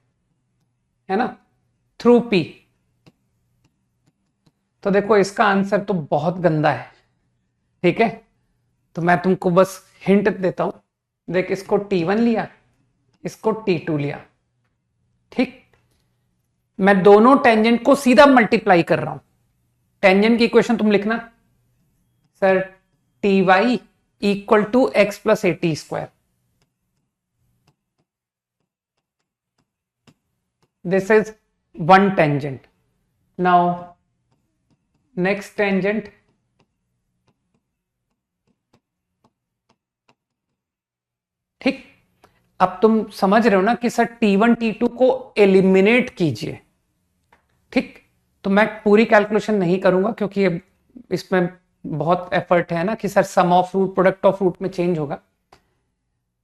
है ना, थ्रू पी। तो देखो इसका आंसर तो बहुत गंदा है, ठीक है। तो मैं तुमको बस हिंट देता हूं, देख इसको T1 लिया, इसको T2 लिया, ठीक। मैं दोनों टेंजेंट को सीधा मल्टीप्लाई कर रहा हूं। टेंजेंट की इक्वेशन तुम लिखना sir, Ty equal to x plus A T square. This is one tangent. Now, next tangent. ठीक, अब तुम समझ रहे हो ना कि सर T1 T2 को एलिमिनेट कीजिए, ठीक। तो मैं पूरी कैलकुलेशन नहीं करूंगा क्योंकि इसमें बहुत एफर्ट है ना कि sir sum of root product of root में चेंज होगा।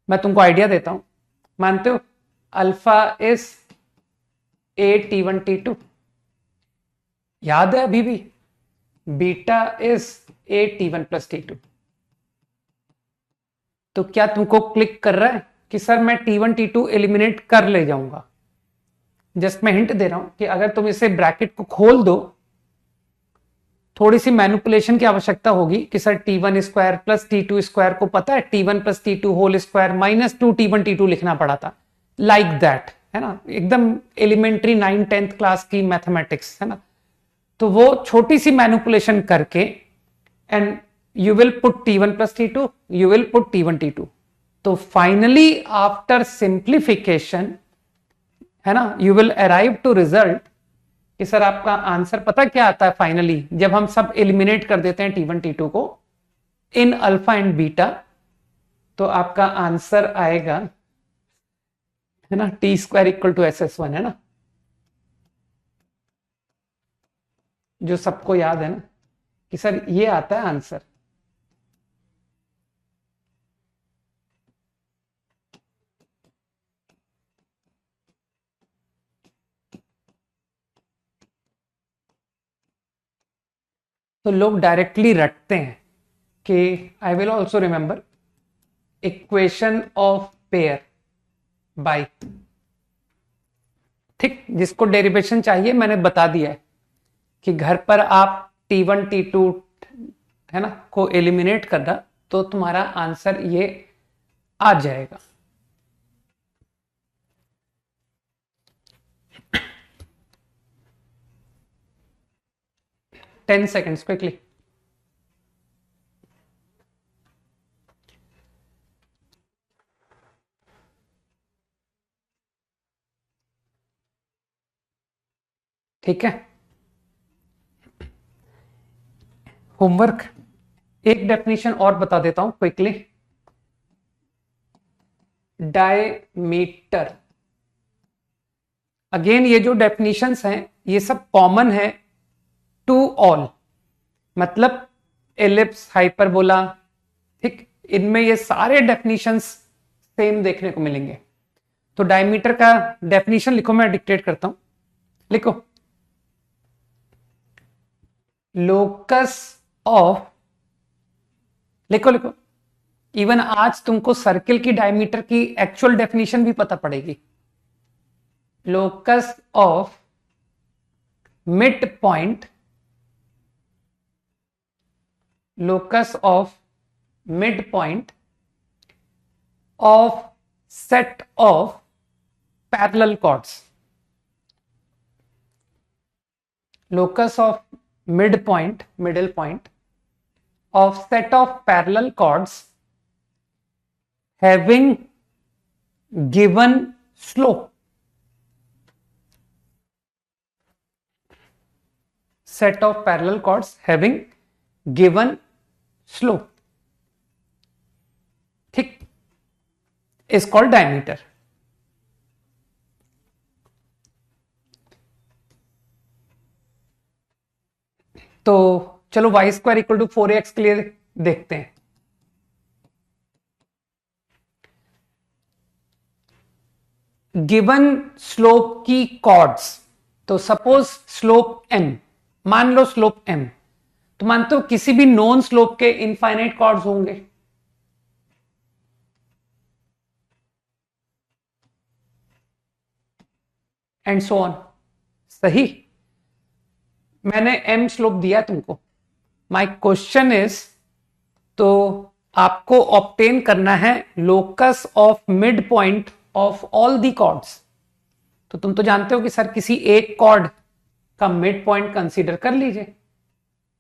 मैं तुमको आइडिया देता हूं, मानते हो alpha is a T1 T2, याद है अभी भी, beta is a T1 plus T2। तो क्या तुमको क्लिक कर रहा है कि सर मैं T1 T2 एलिमिनेट कर ले जाऊंगा? जस्ट मैं हिंट दे रहा हूं कि अगर तुम इसे ब्रैकेट को खोल दो, थोड़ी सी मैनिपुलेशन की आवश्यकता होगी कि sir T1 square plus T2 square को पता है T1 plus T2 whole square minus 2 T1 T2 लिखना पड़ा था, लाइक दैट, है ना, एकदम एलिमेंट्री 9th-10th क्लास की मैथमेटिक्स, है ना। तो वो छोटी सी मैनिपुलेशन करके and you will put T1 plus T2, you will put T1 T2। तो फाइनली आफ्टर सिंप्लीफिकेशन, है ना, you will arrive to result कि सर आपका आंसर पता क्या आता है फाइनली, जब हम सब एलिमिनेट कर देते हैं T1 T2 को इन अल्फा एंड बीटा, तो आपका आंसर आएगा, है ना, T square equal to SS1, है ना, जो सबको याद है ना कि सर ये आता है आंसर। तो लोग डायरेक्टली रटते हैं कि I will also remember equation of pair bye, ठीक। जिसको डेरिवेशन चाहिए मैंने बता दिया है कि घर पर आप T1 T2, है ना, को एलिमिनेट करना तो तुम्हारा आंसर ये आ जाएगा। Ten seconds quickly. ठीक है, होमवर्क एक डेफिनेशन और बता देता हूं क्विकली। डायमीटर, अगेन ये जो डेफिनेशंस हैं ये सब कॉमन है टू ऑल, मतलब एलिप्स, हाइपरबोला, ठीक, इनमें ये सारे डेफिनेशंस सेम देखने को मिलेंगे। तो डायमीटर का डेफिनेशन लिखो, मैं डिक्टेट करता हूं, लिखो। लोकस ऑफ, लिखो लिखो, इवन आज तुमको सर्किल की डायमीटर की एक्चुअल डेफिनेशन भी पता पड़ेगी। Locus of mid point, locus of midpoint of set of parallel chords, locus of midpoint, middle point of set of parallel chords having given slope, set of parallel chords having given slope, ठीक, is called diameter। तो चलो y square equal to 4ax के लिए देखते हैं। Given slope की chords, तो suppose slope m, मान लो स्लोप m, तो मानते हो किसी भी नॉन स्लोप के इनफाइनाइट कॉर्ड्स होंगे, एंड सो ऑन, सही। मैंने m स्लोप दिया तुमको, माय क्वेश्चन इज, तो आपको ऑब्टेन करना है locus of mid point of all the chords. तो तुम तो जानते हो कि सर किसी एक कॉर्ड का मिड पॉइंट कंसीडर कर लीजिए,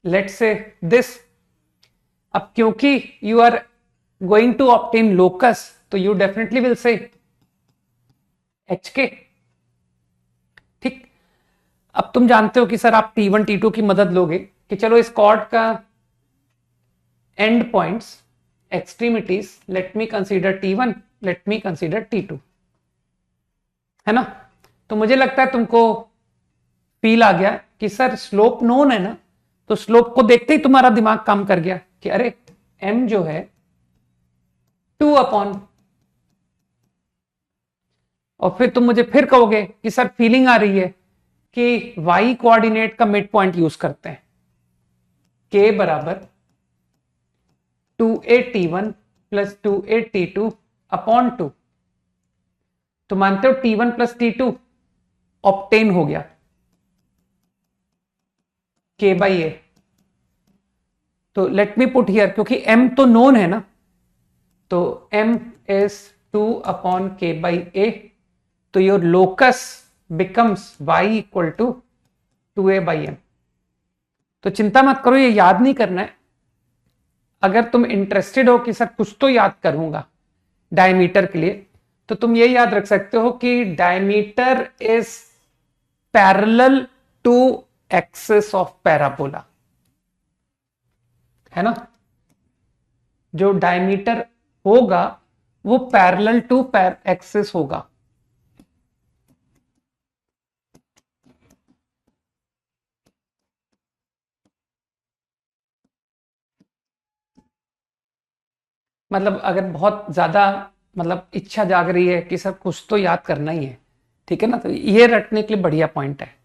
लेट्स से दिस। अब क्योंकि you are going to obtain locus, तो you definitely will say h k. ठीक, अब तुम जानते हो कि सर आप T1 T2 की मदद लोगे कि चलो इस कॉर्ड का and points, extremities, let me consider T1, let me consider T2, है ना। तो मुझे लगता है तुमको फील आ गया कि सर स्लोप नोन है ना, तो स्लोप को देखते ही तुम्हारा दिमाग काम कर गया कि अरे m जो है 2 अपॉन, और फिर तुम मुझे फिर कहोगे कि सर फीलिंग आ रही है कि y कोऑर्डिनेट का मिड पॉइंट यूज करते हैं, k बराबर 2a_t1 प्लस 2a_t2 अपॉन 2। तो मानते हो T1 प्लस T2 ऑब्टेन हो गया k बाई ए। तो लेट मी पुट हियर, क्योंकि m तो नोन है ना, तो m is 2 upon k by a. तो your locus becomes y equal to 2a by m. तो चिंता मत करो, ये याद नहीं करना है। अगर तुम इंटरेस्टेड हो कि सर कुछ तो याद करूंगा डायमीटर के लिए, तो तुम ये याद रख सकते हो कि diameter is parallel to axis of parabola, है ना। जो डायमीटर होगा वो पैरेलल टू एक्सिस होगा। मतलब अगर बहुत ज्यादा मतलब इच्छा जाग रही है कि सर कुछ तो याद करना ही है, ठीक है ना, तो ये रटने के लिए बढ़िया पॉइंट है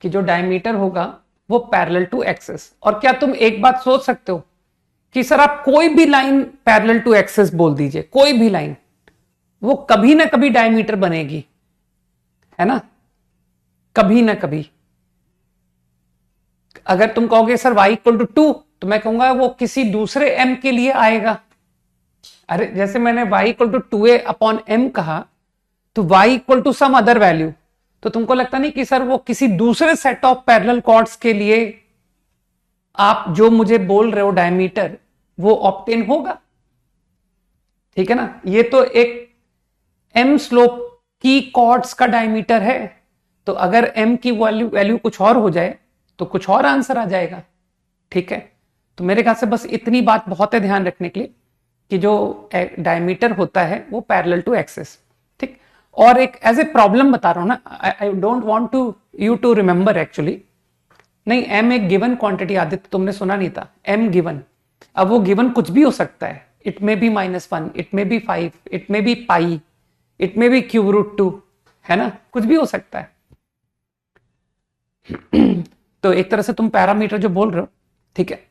कि जो डायमीटर होगा वो पैरेलल टू एक्सिस। और क्या तुम एक बात सोच सकते हो कि सर आप कोई भी लाइन पैरेलल टू एक्सिस बोल दीजिए, कोई भी लाइन, वो कभी ना कभी डायमीटर बनेगी, है ना, कभी ना कभी। अगर तुम कहोगे सर y इक्वल टू 2, तो मैं कहूंगा वो किसी दूसरे m के लिए आएगा। अरे जैसे मैंने y equal to 2a upon m कहा, तो y equal to some other value, तो तुमको लगता नहीं कि सर वो किसी दूसरे सेट ऑफ पैरेलल कॉर्ड्स के लिए आप जो मुझे बोल रहे हो डायमीटर, वो ऑब्टेन होगा, ठीक है ना। ये तो एक m स्लोप की कॉर्ड्स का डायमीटर है, तो अगर m की वैल्यू कुछ और हो जाए तो कुछ और आंसर आ जाएगा, ठीक है। तो मेरे ख्याल से बस इतनी बात बहुत है ध्यान रखने के लिए कि जो डायमीटर होता है वो पैरेलल टू एक्सिस, ठीक। और एक एज ए प्रॉब्लम बता रहा हूं ना, I don't want to you to remember actually. नहीं, m एक गिवन क्वांटिटी, आदित्य तुमने सुना नहीं था, m गिवन। अब वो गिवन कुछ भी हो सकता है, it may be -1, it may be 5, it may be pi, it may be cube root 2, है ना, कुछ भी हो सकता है। तो एक तरह से तुम पैरामीटर जो बोल रहे हो, ठीक है,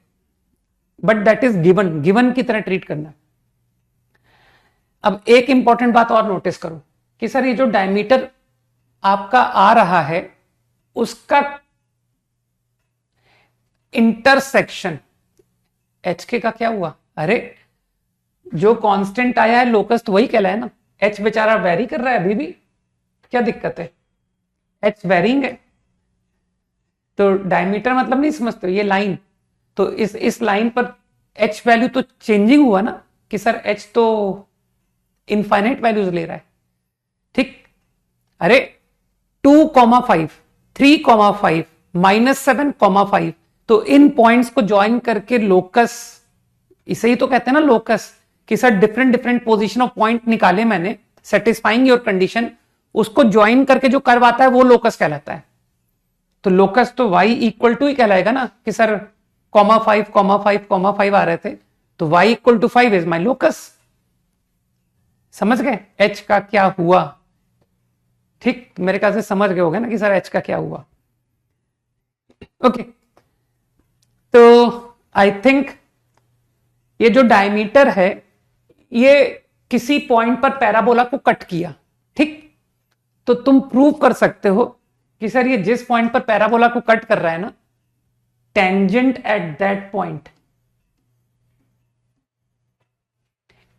but that is given, given की तरह ट्रीट करना। अब एक इंपॉर्टेंट बात और नोटिस करो कि सर ये जो डायमीटर आपका आ रहा है उसका इंटरसेक्शन HK का क्या हुआ? अरे जो कांस्टेंट आया है लोकस तो वही कहलाया ना, H बेचारा वेरी कर रहा है अभी भी, क्या दिक्कत है, H वेरिंग है। तो डायमीटर मतलब नहीं समझते हो, ये लाइन, तो इस लाइन पर H वैल्यू तो चेंजिंग हुआ ना कि सर H तो इनफाइनाइट वैल्यूज ले रहा है, ठीक। अरे 2,5, 3,5, -7,5, तो इन पॉइंट्स को ज्वाइन करके लोकस, इसे ही तो कहते हैं ना लोकस, कि sir different different position of point निकाले मैंने सेटिस्फाइंग योर कंडीशन, उसको ज्वाइन करके जो कर्व आता है वो लोकस कहलाता है। तो लोकस तो y इक्वल टू ही कहलाएगा ना कि सर 5,5,5 आ रहे थे, तो y equal to 5 is my locus. समझ गए h का क्या हुआ, ठीक, मेरे ख्याल से समझ गए होगे ना कि सर h का क्या हुआ। ओके, तो आई थिंक ये जो डायमीटर है ये किसी पॉइंट पर पैराबोला को कट किया, ठीक। तो तुम प्रूव कर सकते हो कि सर ये जिस पॉइंट पर पैराबोला को कट कर रहा है ना, tangent at that point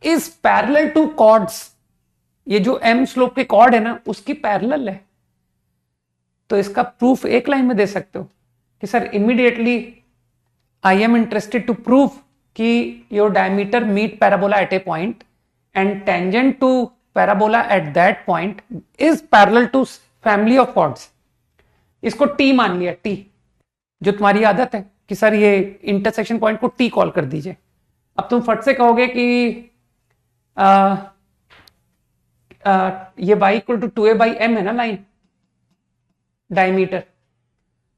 is parallel to chords, ये जो m स्लोप के कॉर्ड है ना उसकी पैरेलल है। तो इसका प्रूफ एक लाइन में दे सकते हो कि sir immediately I am interested to prove कि your diameter meet parabola at a point and tangent to parabola at that point is parallel to family of chords. इसको टी मान लिया, टी, जो तुम्हारी आदत है कि सर ये इंटरसेक्शन पॉइंट को टी कॉल कर दीजिए। अब तुम फट से कहोगे कि ये y इक्वल टू 2a/m है ना लाइन डायमीटर,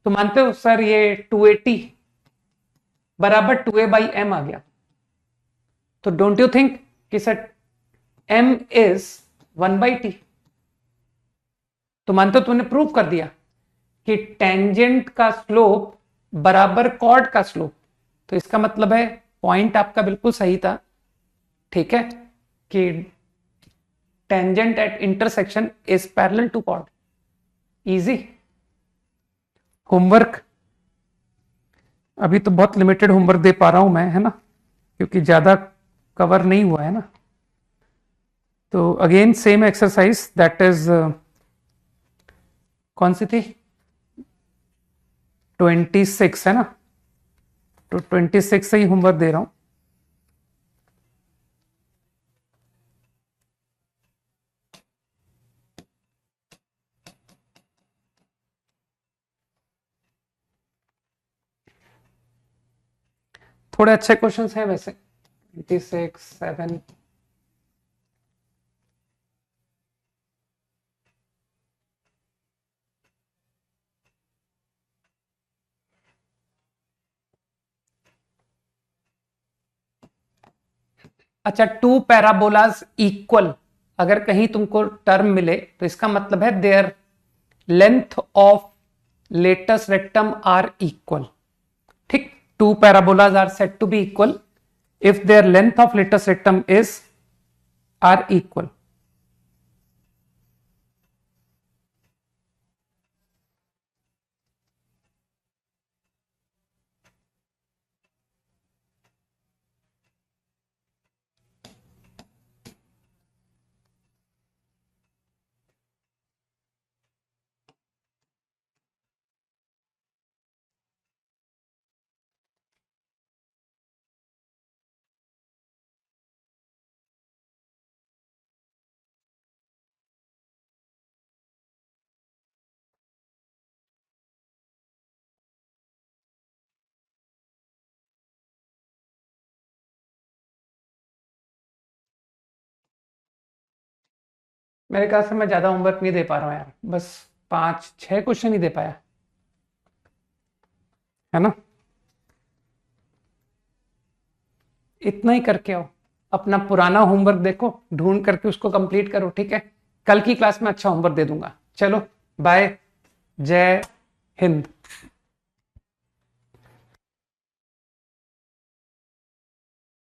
तो मानते हो सर ये 280 बराबर 2a/m आ गया। तो डोंट यू थिंक कि सर m इज 1/t। तो मानते हो तुमने प्रूव कर दिया कि टेंजेंट का स्लोप बराबर कॉर्ड का स्लोप। तो इसका मतलब है पॉइंट आपका बिल्कुल सही था, ठीक है, कि tangent at intersection is parallel to chord. Easy. Homework अभी तो बहुत लिमिटेड होमवर्क दे पा रहा हूं मैं, है ना, क्योंकि ज्यादा कवर नहीं हुआ है ना। तो again same exercise, that is कौन सी थी, 26 है ना। तो 26 से ही होमवर्क दे रहा हूं। थोड़े अच्छे क्वेश्चंस हैं वैसे, 26, 7। अच्छा, टू पैराबोलाज इक्वल, अगर कहीं तुमको टर्म मिले तो इसका मतलब है their length of latus rectum are equal. ठीक, two parabolas are said to be equal if their length of latus rectum is are equal. मेरे ख्याल से मैं ज्यादा होमवर्क नहीं दे पा रहा हूं यार, बस 5-6 क्वेश्चन ही दे पाया, है ना। इतना ही करके आओ, अपना पुराना होमवर्क देखो, ढूंढ करके उसको कंप्लीट करो, ठीक है। कल की क्लास में अच्छा होमवर्क दे दूंगा। चलो बाय, जय हिंद।